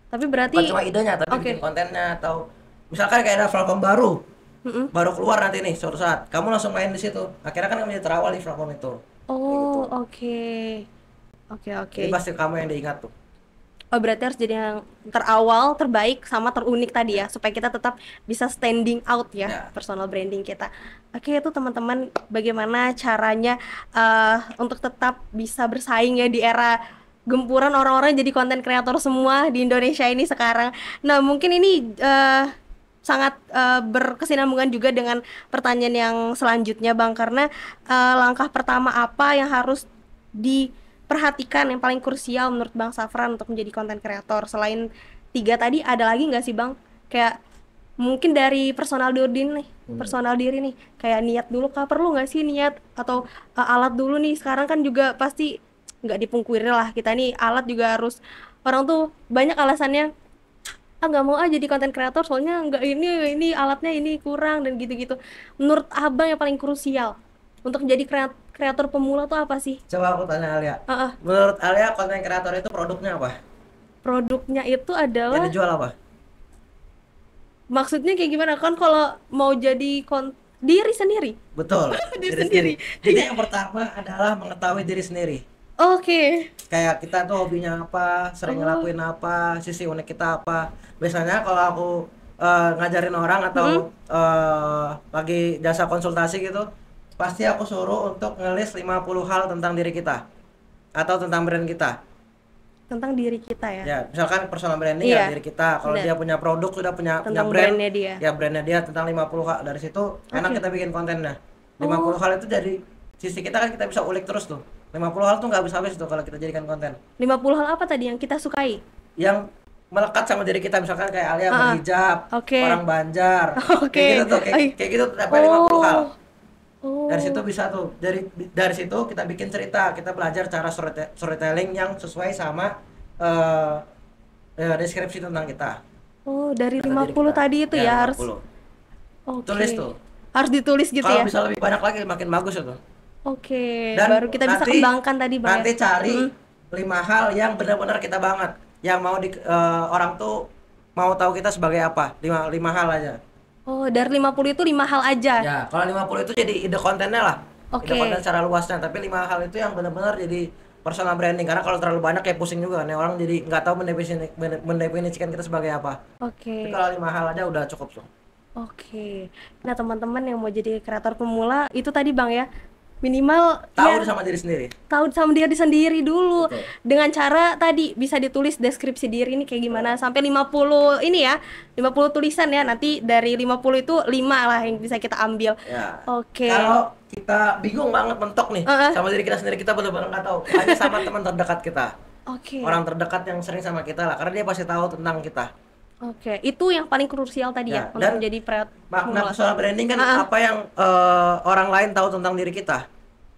Tapi Bukan berarti cuma idenya, tapi oke. bikin kontennya atau misalkan kayak ada platform baru, Mm-mm. baru keluar nanti nih suatu saat, kamu langsung main di situ. Akhirnya kan kamu jadi terawal di platform itu. Kayak gitu. Oh, oke. Oke, oke. Jadi pasti kamu yang diingat tuh. Oh, berarti harus jadi yang terawal, terbaik, sama terunik tadi ya, supaya kita tetap bisa standing out ya, Ya. personal branding kita. Oke, itu teman-teman bagaimana caranya untuk tetap bisa bersaing ya di era gempuran orang-orang jadi konten kreator semua di Indonesia ini sekarang. Nah, mungkin ini sangat berkesinambungan juga dengan pertanyaan yang selanjutnya, Bang, karena langkah pertama apa yang harus diperhatikan yang paling krusial menurut Bang Safran untuk menjadi konten kreator? Selain tiga tadi ada lagi nggak sih, Bang? Kayak mungkin dari personal diri nih, kayak niat dulu kah, perlu nggak sih niat atau alat dulu nih? Sekarang kan juga pasti nggak dipungkiri lah, kita nih alat juga harus, orang tuh banyak alasannya, nggak mau jadi konten kreator soalnya nggak, ini alatnya ini kurang dan gitu-gitu. Menurut abang yang paling krusial untuk menjadi kreator pemula tuh apa sih? Coba aku tanya Alia. Ah, Menurut Alia konten kreator itu produknya apa? produknya itu Yang adalah, dijual apa? maksudnya kayak gimana kan kalau mau jadi diri sendiri. Betul, Diri diri sendiri. sendiri. Jadi yang pertama adalah mengetahui diri sendiri. Oke. Kayak kita tuh hobinya apa, sering ngelakuin apa, sisi unik kita apa. Biasanya kalau aku ngajarin orang atau lagi jasa konsultasi gitu, pasti aku suruh untuk ngelis 50 hal tentang diri kita atau tentang brand kita. Tentang diri kita ya. Ya, misalkan personal branding Iya, ya diri kita. Kalau benar. dia punya produk, sudah punya Tentang brand, brandnya dia. ya brandnya dia tentang 50 hal. Dari situ enak Oke. kita bikin kontennya. 50 hal itu dari sisi kita kan kita bisa ulik terus tuh. 50 hal tuh nggak habis-habis tuh kalau kita jadikan konten. 50 hal apa tadi yang kita sukai? Yang melekat sama diri kita, misalkan kayak Alia Ah, berhijab, oke. orang Banjar. Oke. Kayak gitu tuh, Ay. kayak gitu tuh sampai 50 hal. Oh. Dari situ bisa tuh. Dari situ kita bikin cerita, kita belajar cara storytelling yang sesuai sama deskripsi tentang kita. Oh, dari Tentang diri 50 kita. tadi itu ya harus. 50. Oke. Tulis tuh. Harus ditulis gitu Kalau ya. bisa lebih banyak lagi makin bagus itu. Oke. Dan Baru kita bisa kembangkan tadi, Bang. nanti Ya? cari 5 hal yang benar-benar kita banget, yang mau orang tuh mau tahu kita sebagai apa. 5 hal aja. Oh, dari 50 itu 5 hal aja. Ya, kalau 50 itu jadi ide kontennya lah. Oke. Ide konten secara luasnya, tapi 5 hal itu yang benar-benar jadi personal branding, karena kalau terlalu banyak kayak pusing juga nih, orang jadi nggak tahu mendefinisikan kita sebagai apa. Oke. Tapi kalau 5 hal aja udah cukup tuh. Oke. Nah, teman-teman yang mau jadi kreator pemula itu tadi, Bang ya, minimal Tahu ya sama diri sendiri. tahu sama diri sendiri dulu. Betul. Dengan cara tadi bisa ditulis deskripsi diri ini kayak gimana, sampai 50 ini ya, 50 tulisan ya. Nanti dari 50 itu 5 lah yang bisa kita ambil. Ya. Oke. Kalau kita bingung banget mentok nih sama diri kita sendiri, kita benar-benar nggak tahu. Hanya sama teman terdekat kita, Oke. orang terdekat yang sering sama kita lah, karena dia pasti tahu tentang kita. Oke, itu yang paling krusial tadi Ya, ya untuk dan menjadi Makna pemula. personal branding kan apa yang orang lain tahu tentang diri kita,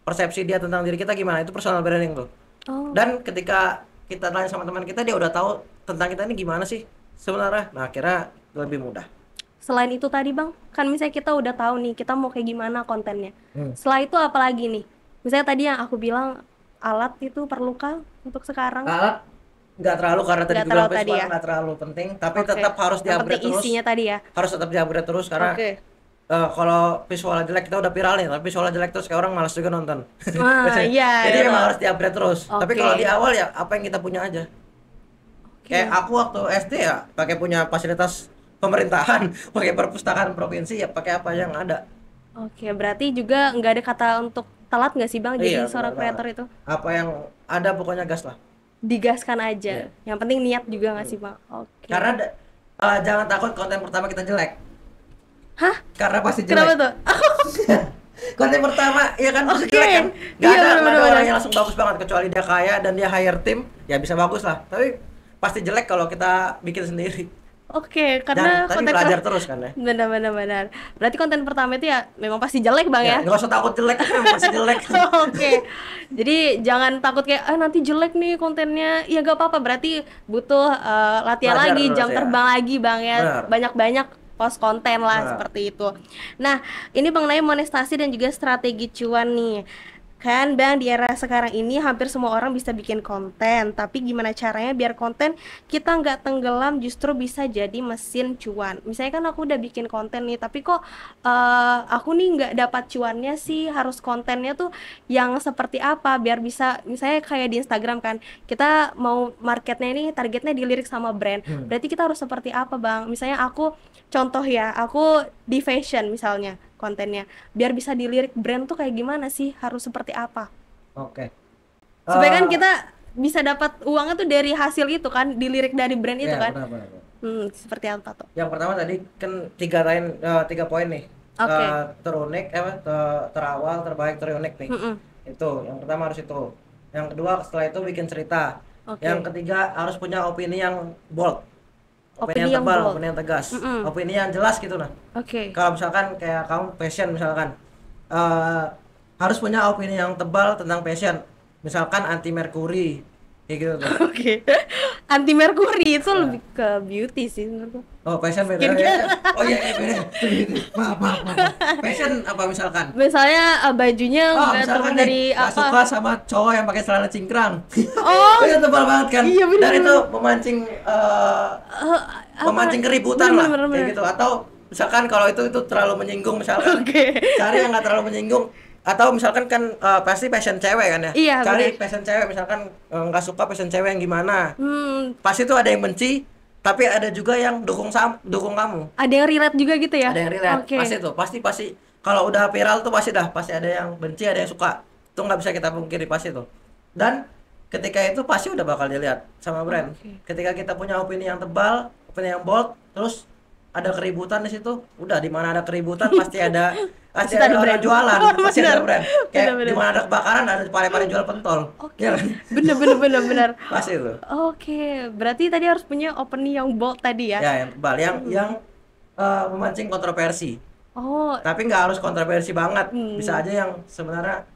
persepsi dia tentang diri kita gimana, itu personal branding tuh. Oh, Dan ketika kita tanya sama teman kita, dia udah tahu tentang kita ini gimana sih sebenarnya. Nah, akhirnya lebih mudah. selain itu tadi, Bang, kan misalnya kita udah tahu nih kita mau kayak gimana kontennya. Setelah itu apa lagi nih? Misalnya tadi yang aku bilang, alat itu perlu kah untuk sekarang? Alat nggak terlalu, karena tadi Nggak gue bilang terlalu tadi visual ya. nggak terlalu penting, tapi Oke. tetap harus Yang di-upgrade penting terus. isinya tadi ya. Harus tetap di-upgrade terus, karena Oke. kalau visualnya jelek, kita udah viral nih, tapi visualnya jelek terus kayak orang malas juga nonton. Wah, iya. Jadi iya. memang harus di-upgrade terus. Tapi Oke. kalau di awal ya apa yang kita punya aja. Kayak aku waktu SD ya pakai punya fasilitas pemerintahan, pakai perpustakaan provinsi, ya pakai apa yang ada. Oke, berarti juga nggak ada kata untuk telat nggak sih, Bang, jadi Iya, seorang benar kreator itu? Apa yang ada pokoknya gas lah. Digaskan aja. Iya. Yang penting niat juga nggak sih, Bang? Oke. Karena jangan takut konten pertama kita jelek. Hah? Karena pasti Kenapa jelek. tuh? Konten pertama ya kan pasti Oke. jelek kan. Nggak Iya, ada benar-benar. orang yang langsung bagus banget, kecuali dia kaya dan dia hire tim, ya bisa bagus lah. Tapi pasti jelek kalau kita bikin sendiri. Oke, Dan karena tapi konten belajar terus kan ya. benar-benar. Berarti konten pertama itu ya memang pasti jelek Bang Ya ya? nggak usah takut jelek, memang pasti jelek. Oke, jadi jangan takut kayak nanti jelek nih kontennya. Ya gak apa-apa, berarti butuh latihan Belajar lagi, terus jam ya. terbang lagi Bang ya. Benar. Banyak-banyak post konten lah Benar. seperti itu. Nah, ini mengenai monetasi dan juga strategi cuan nih. Kan Bang, di era sekarang ini hampir semua orang bisa bikin konten, tapi gimana caranya biar konten kita nggak tenggelam justru bisa jadi mesin cuan. Misalnya kan aku udah bikin konten nih, tapi kok aku nih nggak dapat cuannya sih, harus kontennya tuh yang seperti apa biar bisa, misalnya kayak di Instagram kan, kita mau marketnya ini targetnya dilirik sama brand, berarti kita harus seperti apa Bang? Misalnya aku, contoh ya, aku di fashion misalnya kontennya, biar bisa dilirik brand tuh kayak gimana sih, harus seperti apa Oke. supaya kan Eh, kita bisa dapat uangnya tuh dari hasil itu kan, dilirik dari brand itu ya kan. benar. Seperti apa tuh? Yang pertama tadi kan tiga poin nih. Oke. Terunik, terawal, terbaik, terunik nih. Mm-mm. Itu yang pertama harus itu. Yang kedua setelah itu bikin cerita. Oke. Yang ketiga harus punya opini yang bold, opini Opini yang yang tebal, bold. opini yang tegas, Mm-mm. opini yang jelas gitu nah. Oke. Kalau misalkan kayak kamu passion misalkan, eh, harus punya opini yang tebal tentang passion. Misalkan anti merkuri, kayak gitu tuh. Oke. Anti merkuri itu Nah. lebih ke beauty sih menurutku. Oh, passion beda ya. Skincare. Oh iya, beda. Maaf. Passion apa misalkan? Misalnya bajunya Oh, nggak misalkan terbuat nih, dari gak apa? suka sama cowok yang pakai celana cingkrang. Oh, Itu tebal banget kan? iya, bener, Dan itu bener. memancing Apa? memancing keributan lah, Bener, kayak bener. gitu. Atau misalkan kalau itu terlalu menyinggung misalkan, Oke. cari yang nggak terlalu menyinggung. Atau misalkan kan pasti passion cewek kan ya? Iya, Cari bener. passion cewek, misalkan nggak suka passion cewek yang gimana. Hmm, Pasti tuh ada yang benci, tapi ada juga yang dukung kamu. ada yang relate juga gitu ya? Ada yang relate. Oke. Pasti tuh, pasti kalau udah viral tuh pasti ada yang benci, ada yang suka. Itu nggak bisa kita pungkiri, pasti tuh. Dan ketika itu pasti udah bakal dilihat sama brand. Oke. Ketika kita punya opini yang tebal, opini yang bold, terus ada keributan di situ, udah di mana ada keributan pasti ada Pasti ada ada orang brand. jualan, pasti ada Bener. brand. Kayak Bener. di mana ada kebakaran ada pare-pare jual pentol. Oke. Iya kan? Bener. Pasti itu. Oke, berarti tadi harus punya opening yang bold tadi ya? Ya, yang tebal, yang memancing kontroversi. Oh, Tapi nggak harus kontroversi banget, bisa aja yang sebenarnya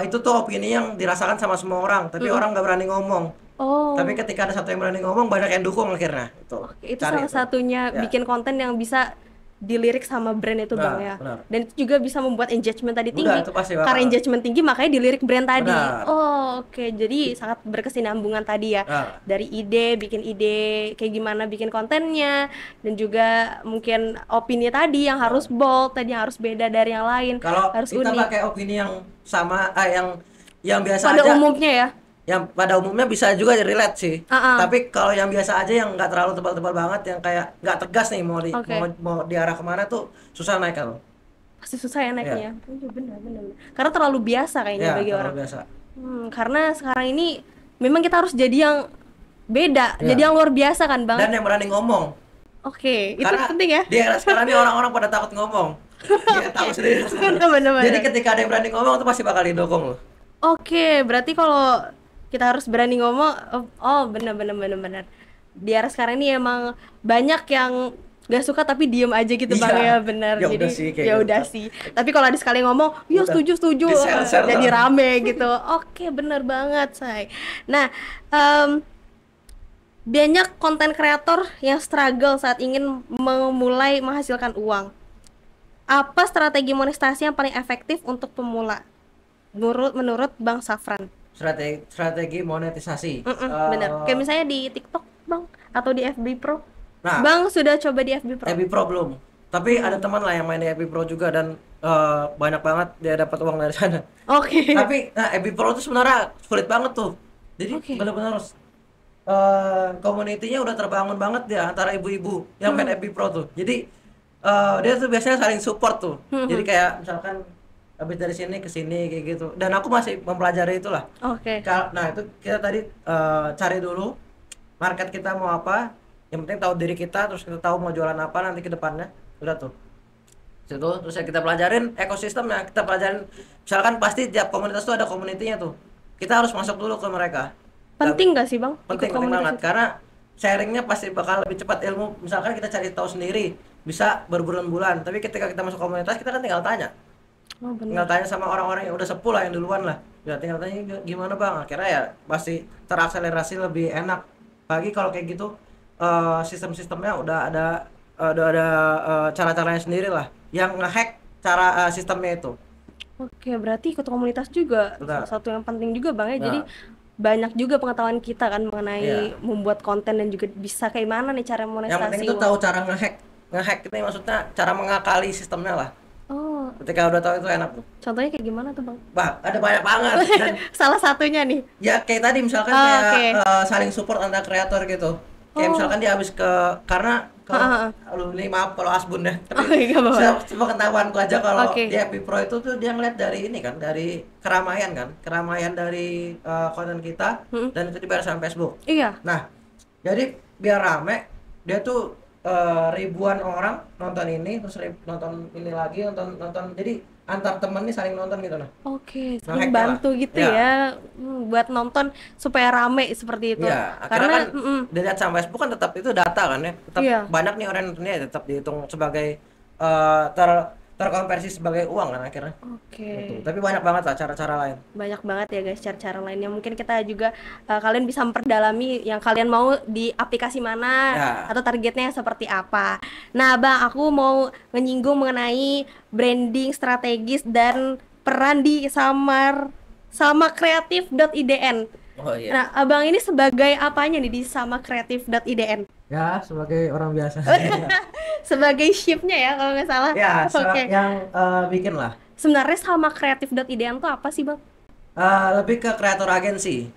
itu tuh opini yang dirasakan sama semua orang, tapi orang nggak berani ngomong. oh. Tapi ketika ada satu yang berani ngomong, banyak yang dukung akhirnya. Itu Cari salah itu. satunya Ya. bikin konten yang bisa dilirik sama brand itu Benar, Bang ya. benar. Dan itu juga bisa membuat engagement tadi Udah, tinggi. itu pasti bakal. Karena engagement tinggi makanya dilirik brand tadi. Benar. Oh, oke. Jadi sangat berkesinambungan tadi ya. Nah, Dari bikin ide kayak gimana bikin kontennya, dan juga mungkin opini tadi yang harus bold, tadi yang harus beda dari yang lain, kalau harus kita unik. pakai opini yang sama, yang biasa Pada aja, umumnya ya. yang pada umumnya bisa juga relate sih. Ah. Tapi kalau yang biasa aja yang nggak terlalu tebal-tebal banget, yang kayak nggak tegas nih Oke. mau diarah kemana tuh susah naik kalau. Pasti susah ya naiknya. Oh, iya, benar. Karena terlalu biasa kayaknya Ya, bagi terlalu orang. biasa. Karena sekarang ini memang kita harus jadi yang beda, Ya. jadi yang luar biasa kan Bang? Dan yang berani ngomong. Oke, itu Karena penting ya. di era sekarang ini orang-orang pada takut ngomong. Dia tahu sendiri. Bener. Jadi ketika ada yang berani ngomong itu pasti bakal didukung loh. Oke, berarti kalau kita harus berani ngomong, oh bener. Di era sekarang ini emang banyak yang gak suka tapi diem aja gitu Bang Iya. ya, bener. Ya Jadi udah sih, kayak ya gitu. udah sih. Tapi kalau ada sekali ngomong, ya Udah. setuju, Di-share-share jadi lah. rame gitu. Oke, bener banget say. Nah, banyak konten kreator yang struggle saat ingin memulai menghasilkan uang. Apa strategi monetasi yang paling efektif untuk pemula? Menurut Bang Safran. Strategi monetisasi. Bener. Kayak misalnya di TikTok, Bang, atau di FB Pro. Nah, Bang sudah coba di FB Pro. FB Pro belum. Tapi ada teman lah yang main di FB Pro juga dan banyak banget dia dapat uang dari sana. Oke. Tapi FB Pro itu sebenarnya sulit banget tuh. Jadi Oke. benar-benar community-nya udah terbangun banget ya antara ibu-ibu yang main FB Pro tuh. Jadi dia tuh biasanya saling support tuh. Jadi kayak misalkan habis dari sini ke sini kayak gitu. Dan aku masih mempelajari itulah. Oke. Nah, itu kita tadi cari dulu market kita mau apa. Yang penting tahu diri kita, terus kita tahu mau jualan apa nanti ke depannya. Udah tuh. Situ terus ya kita pelajarin ekosistemnya, kita pelajarin misalkan pasti tiap komunitas tuh ada community-nya tuh. Kita harus masuk dulu ke mereka. Penting gak sih Bang? Penting ikut komunitas banget itu? karena sharingnya pasti bakal lebih cepat ilmu. Misalkan kita cari tahu sendiri bisa berbulan-bulan, tapi ketika kita masuk komunitas kita kan tinggal tanya. Oh, Tinggal benar. tanya sama orang-orang yang udah sepuh lah, yang duluan lah. Ya tinggal tanya gimana bang, akhirnya ya pasti terakselerasi lebih enak. Pagi kalau kayak gitu sistem-sistemnya udah ada cara-caranya sendiri lah yang ngehack cara sistemnya itu. Oke, berarti ikut komunitas juga salah Betul. satu yang penting juga Bang ya. Jadi Nah, banyak juga pengetahuan kita kan mengenai iya. membuat konten dan juga bisa kayak mana nih cara Yang penting monetasi itu uang. tahu cara ngehack. Ngehack ini maksudnya cara mengakali sistemnya lah. Oh, Ketika udah tahu itu enak tuh. contohnya kayak gimana tuh Bang? Bah, ada banyak banget dan Salah satunya nih. ya kayak tadi misalkan Oh, kayak oke. saling support antar kreator gitu. Kayak Oh, misalkan dia habis karena ha, kalau ha, ha. lu ini maaf kalau asbun ya, Oh, tapi iya bawa. sepengetahuanku aja kalau Oke. di FB Pro itu tuh dia ngeliat dari ini kan, dari keramaian kan, keramaian dari konten kita Mm-mm. dan itu dibayar sama Facebook. Iya. Nah, jadi biar rame, dia tuh ribuan orang nonton ini, terus nonton ini lagi, nonton, jadi antar temen nih saling nonton gitu nah. Oke, Nah, saling hack-nya lah. bantu gitu Ya, ya, buat nonton supaya rame seperti itu. iya. Akhirnya Karena, kan dilihat sama Facebook kan tetap itu data kan ya, tetap iya, banyak nih orang nontonnya ya, tetap dihitung sebagai ter terkonversi sebagai uang kan akhirnya. oke. Gitu. Tapi banyak banget lah cara-cara lain. Banyak banget ya guys cara-cara lainnya. Mungkin kita juga kalian bisa memperdalami yang kalian mau di aplikasi mana Ya. atau targetnya seperti apa. Nah, Bang, aku mau menyinggung mengenai branding strategis dan peran di sama kreatif.idn. Oh iya. Nah, Abang ini sebagai apanya nih di sama kreatif.idn? Ya, sebagai orang biasa. Sebagai shiftnya ya kalau nggak salah. Ya, Oke. yang bikin lah. Sebenarnya sama kreatif.idn tuh apa sih, Bang? Lebih ke kreator agensi.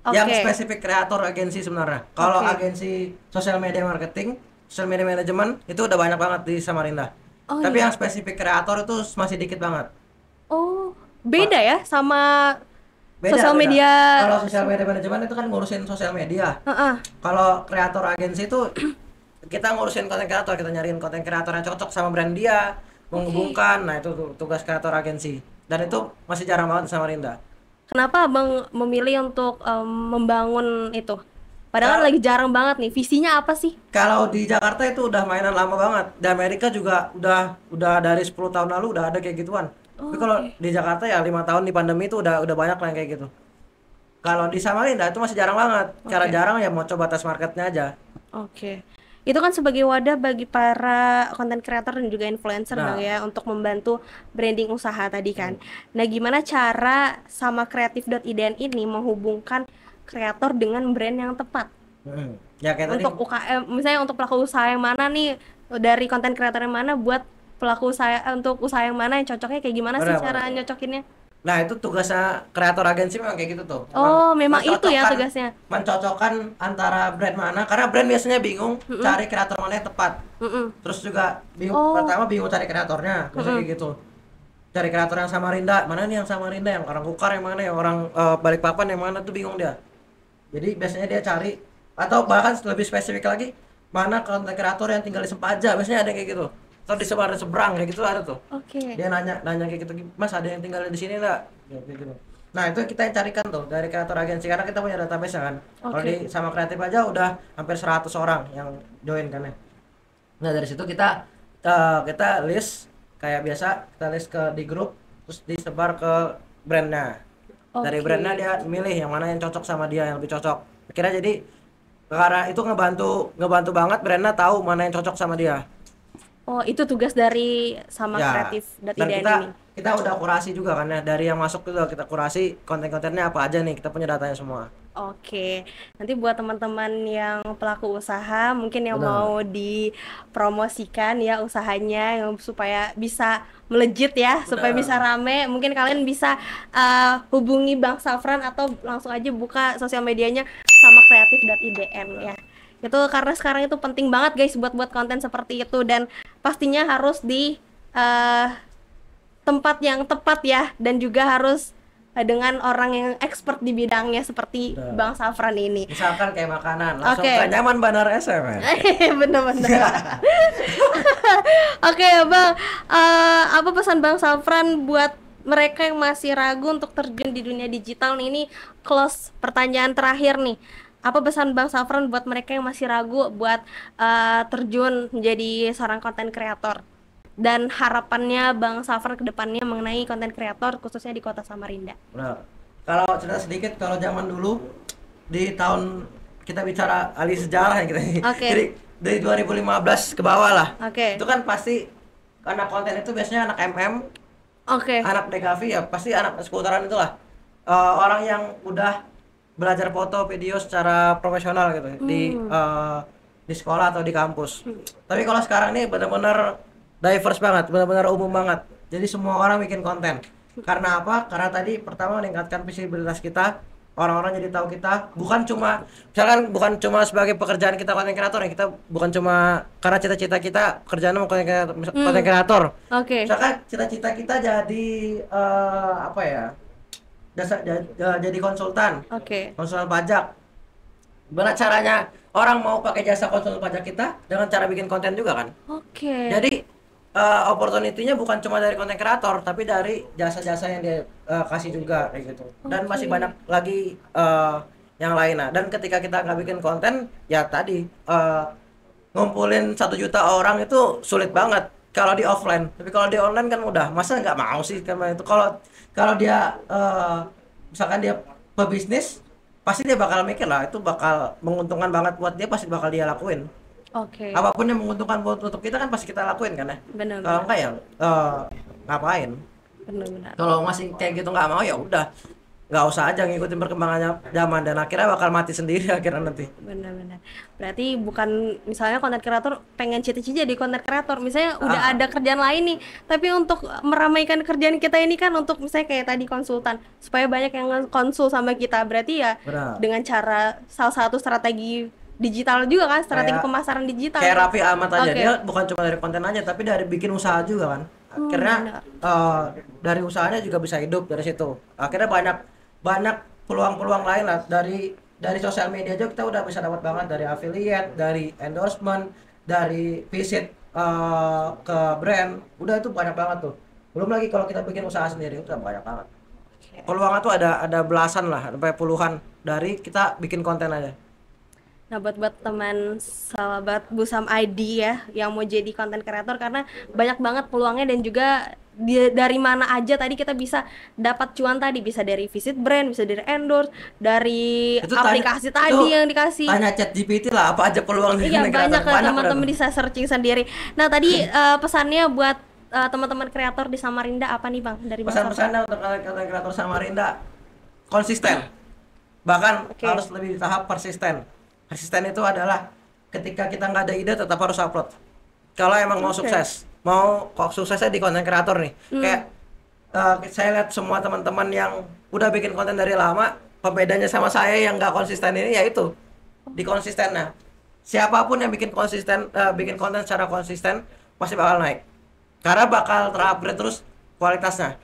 Yang Oke. spesifik kreator agensi sebenarnya. Kalau Oke. agensi sosial media marketing, sosial media manajemen itu udah banyak banget di Samarinda. Oh Tapi yang iya. spesifik kreator itu masih dikit banget. Oh, beda ya sama Beda, sosial beda. media. Kalau sosial media manajemen itu kan ngurusin sosial media. Heeh. Kalau kreator agensi itu kita ngurusin konten kreator, kita nyariin konten kreator yang cocok sama brand dia, menghubungkan. Nah, itu tugas kreator agensi. Dan itu masih jarang banget di Samarinda. Kenapa Abang memilih untuk membangun itu? Padahal kan Kal- lagi jarang banget nih. Visinya apa sih? Kalau di Jakarta itu udah mainan lama banget. Di Amerika juga udah dari 10 tahun lalu udah ada kayak gituan. Oh, Tapi kalau oke. di Jakarta ya 5 tahun di pandemi itu udah banyak lah yang kayak gitu. Kalau di Samarinda itu masih jarang banget. Cara Oke. jarang ya mau coba tes marketnya aja. Oke. Itu kan sebagai wadah bagi para konten kreator dan juga influencer Bang Nah, ya untuk membantu branding usaha tadi kan. Nah, gimana cara sama kreatif.idn ini menghubungkan kreator dengan brand yang tepat? ya kayak tadi. Untuk UKM, misalnya untuk pelaku usaha yang mana nih, dari konten kreator yang mana buat pelaku usaha, untuk usaha yang mana yang cocoknya kayak gimana sih Benar, cara benar. nyocokinnya? Nah, itu tugasnya kreator agensi memang kayak gitu tuh. Oh, memang itu ya mencocokkan tugasnya. mencocokkan antara brand mana, karena brand biasanya bingung cari kreator mana yang tepat. Mm-mm. Terus juga bingung, Oh, pertama bingung cari kreatornya, biasanya kayak gitu. Cari kreator yang Samarinda, mana nih yang Samarinda, yang orang Kukar yang mana, yang orang Balikpapan yang mana tuh bingung dia. Jadi biasanya dia cari, atau bahkan lebih spesifik lagi, mana konten kreator yang tinggal di Sempaja, biasanya ada yang kayak gitu. Atau di seberang kayak gitu ada tuh. oke. Dia nanya kayak gitu, Mas ada yang tinggal di sini nggak? Ya, kayak gitu. Nah itu kita yang carikan tuh dari kreator agensi, karena kita punya database kan. Kalau Oke. di sama kreatif aja udah hampir 100 orang yang join kan ya. Nah dari situ kita list kayak biasa, kita list di grup, terus disebar ke brandnya. Dari Oke. brandnya dia milih yang mana yang cocok sama dia, yang lebih cocok. Akhirnya jadi karena itu ngebantu banget brandnya tahu mana yang cocok sama dia. Oh, itu tugas dari sama Ya, dan kreatif.idn kita ini. kita udah kurasi juga kan ya, dari yang masuk itu kita kurasi konten-kontennya apa aja nih, kita punya datanya semua. Oke, nanti buat teman-teman yang pelaku usaha mungkin yang Benar. mau dipromosikan ya usahanya yang supaya bisa melejit ya, supaya bisa Benar. rame, mungkin kalian bisa hubungi Bang Safran atau langsung aja buka sosial medianya sama kreatif.idn ya. Itu karena sekarang itu penting banget guys buat konten seperti itu dan pastinya harus di eh, tempat yang tepat ya dan juga harus dengan orang yang expert di bidangnya seperti Benar. Bang Safran ini. Misalkan kayak makanan, langsung Oke. ke Nyaman Bandar SM ya. Bener-bener. Oke Bang, apa pesan Bang Safran buat mereka yang masih ragu untuk terjun di dunia digital nih? Ini close pertanyaan terakhir nih. Apa pesan Bang Safran buat mereka yang masih ragu buat terjun menjadi seorang konten kreator? Dan harapannya Bang Safran ke depannya mengenai konten kreator khususnya di Kota Samarinda. Nah, kalau cerita sedikit, kalau zaman dulu di tahun kita bicara ahli sejarah ya kita. Oke. Jadi dari 2015 ke bawah lah. Oke. Itu kan pasti anak konten itu biasanya anak MM, Oke. anak DKV ya pasti anak seputaran itulah. Orang yang udah belajar foto video secara profesional gitu di sekolah atau di kampus. Tapi kalau sekarang nih benar-benar diverse banget, benar-benar umum banget. Jadi semua orang bikin konten. Karena apa? Karena tadi pertama meningkatkan visibilitas kita, orang-orang jadi tahu kita bukan cuma misalkan bukan cuma sebagai pekerjaan kita konten kreator ya, kita bukan cuma karena cita-cita kita pekerjaan mau konten kreator. Oke. Misalkan cita-cita kita jadi apa ya? Jadi konsultan. Oke. Konsultan pajak. Gimana caranya orang mau pakai jasa konsultan pajak kita dengan cara bikin konten juga kan? Oke. Jadi opportunity-nya bukan cuma dari konten kreator, tapi dari jasa-jasa yang dia kasih juga kayak gitu. Dan Oke. masih banyak lagi yang lainnya. Dan ketika kita nggak bikin konten, ya tadi ngumpulin 1 juta orang itu sulit banget kalau di offline. Tapi kalau di online kan mudah. Masa nggak mau sih karena itu kalau dia misalkan dia pebisnis, pasti dia bakal mikir lah itu bakal menguntungkan banget buat dia, pasti bakal dia lakuin. Oke. Apapun yang menguntungkan buat untuk kita kan pasti kita lakuin kan ya. Benar. Kalau enggak ya ngapain? Benar. Kalau masih kayak gitu nggak mau ya udah nggak usah aja ngikutin perkembangannya zaman dan akhirnya bakal mati sendiri akhirnya nanti. Benar. Berarti bukan misalnya konten kreator pengen cita-cita jadi konten kreator, misalnya udah ada kerjaan lain nih, tapi untuk meramaikan kerjaan kita ini kan untuk misalnya kayak tadi konsultan supaya banyak yang konsul sama kita, berarti ya Benar. dengan cara salah satu strategi digital juga kan, strategi Kayak- pemasaran digital. Kayak Raffi Ahmad aja, Oke. dia bukan cuma dari konten aja tapi dari bikin usaha juga kan. Akhirnya dari usahanya juga bisa hidup dari situ. Akhirnya banyak peluang-peluang lain lah dari sosial media aja kita udah bisa dapat banget, dari affiliate, dari endorsement, dari visit ke brand, udah itu banyak banget tuh. Belum lagi kalau kita bikin usaha sendiri udah banyak banget. Peluangnya tuh ada belasan lah, sampai puluhan dari kita bikin konten aja. Nah, buat teman sahabat Busam ID ya yang mau jadi konten kreator, karena banyak banget peluangnya dan juga dari mana aja tadi kita bisa dapat cuan, tadi bisa dari visit brand, bisa dari endorse, dari Itu aplikasi tanya- tadi itu yang dikasih. Tanya ChatGPT lah apa aja peluang di Iya, konten banyak kreator. kan teman-teman udah. bisa searching sendiri. Nah, tadi pesannya buat teman-teman kreator di Samarinda apa nih Bang dari Bang Safran? Pesan-pesannya untuk konten kreator Samarinda, konsisten, bahkan Oke. harus lebih di tahap persisten. Persisten itu adalah ketika kita nggak ada ide tetap harus upload. Kalau emang mau Oke. sukses, mau kok suksesnya di konten kreator nih, kayak saya lihat semua teman-teman yang udah bikin konten dari lama, pembedanya sama saya yang nggak konsisten ini yaitu di konsistennya. Siapapun yang bikin bikin konten secara konsisten pasti bakal naik, karena bakal terupgrade terus kualitasnya.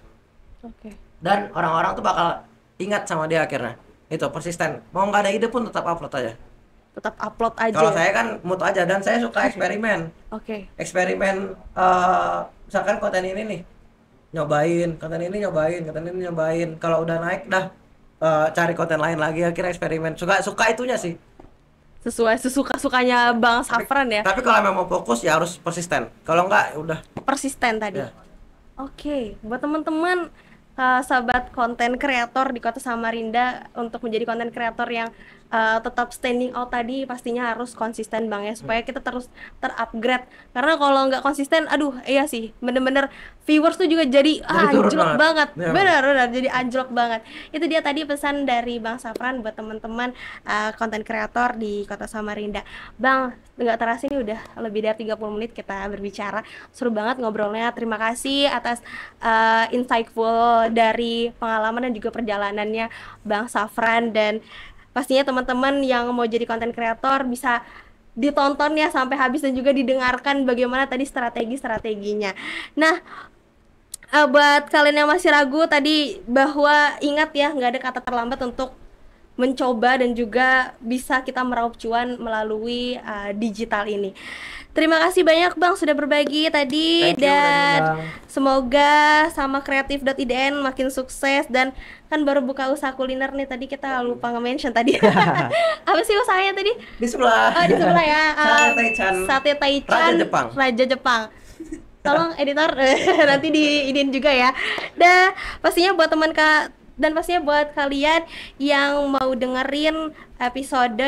Oke. Dan orang-orang tuh bakal ingat sama dia akhirnya. Itu persisten, mau nggak ada ide pun tetap upload aja. Tetap upload aja. Kalau saya kan mood aja, dan saya suka eksperimen Oke. Misalkan konten ini nih nyobain, konten ini nyobain, kalau udah naik dah cari konten lain lagi, akhirnya eksperimen, suka itunya sih. Sesuai sesuka-sukanya Bang Safran ya. Tapi kalau memang mau fokus ya harus persisten, kalau enggak ya udah. Persisten tadi. Ya. Oke, buat teman-teman sahabat konten kreator di Kota Samarinda, untuk menjadi konten kreator yang tetap standing out tadi pastinya harus konsisten Bang ya, supaya kita terus terupgrade. Karena kalau nggak konsisten, aduh iya sih, bener-bener viewers tuh juga jadi turun anjlok banget. banget. Ya, Benar, jadi anjlok banget. Itu dia tadi pesan dari Bang Safran buat teman-teman konten kreator di Kota Samarinda. Bang, nggak terasa ini udah lebih dari 30 menit kita berbicara. Seru banget ngobrolnya. Terima kasih atas insightful dari pengalaman dan juga perjalanannya Bang Safran, dan pastinya teman-teman yang mau jadi konten kreator bisa ditonton ya sampai habis dan juga didengarkan bagaimana tadi strategi-strateginya. Nah, buat kalian yang masih ragu tadi, bahwa ingat ya, nggak ada kata terlambat untuk mencoba dan juga bisa kita meraup cuan melalui digital ini. Terima kasih banyak Bang sudah berbagi tadi. Thank you Dan Bang. semoga sama kreatif.idn makin sukses. Dan kan baru buka usaha kuliner nih, tadi kita lupa nge-mention tadi. Apa sih usahanya tadi? Di sebelah. Oh, di sebelah ya. Sate Taichan. Sate Taichan Raja Jepang. Raja Jepang. Tolong editor nanti diinin juga ya. Dan pastinya buat kalian yang mau dengerin episode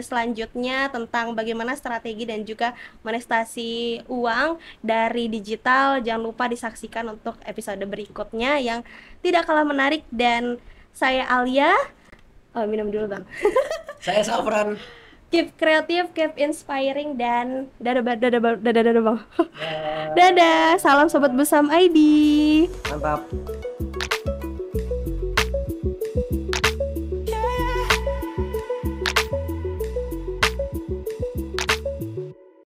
selanjutnya tentang bagaimana strategi dan juga monetasi uang dari digital, jangan lupa disaksikan untuk episode berikutnya yang tidak kalah menarik. Dan saya Alia, minum dulu Bang. Saya Safran. Keep kreatif, keep inspiring, dan dadah Bang. Dadah, salam Sobat Busam ID. Mantap.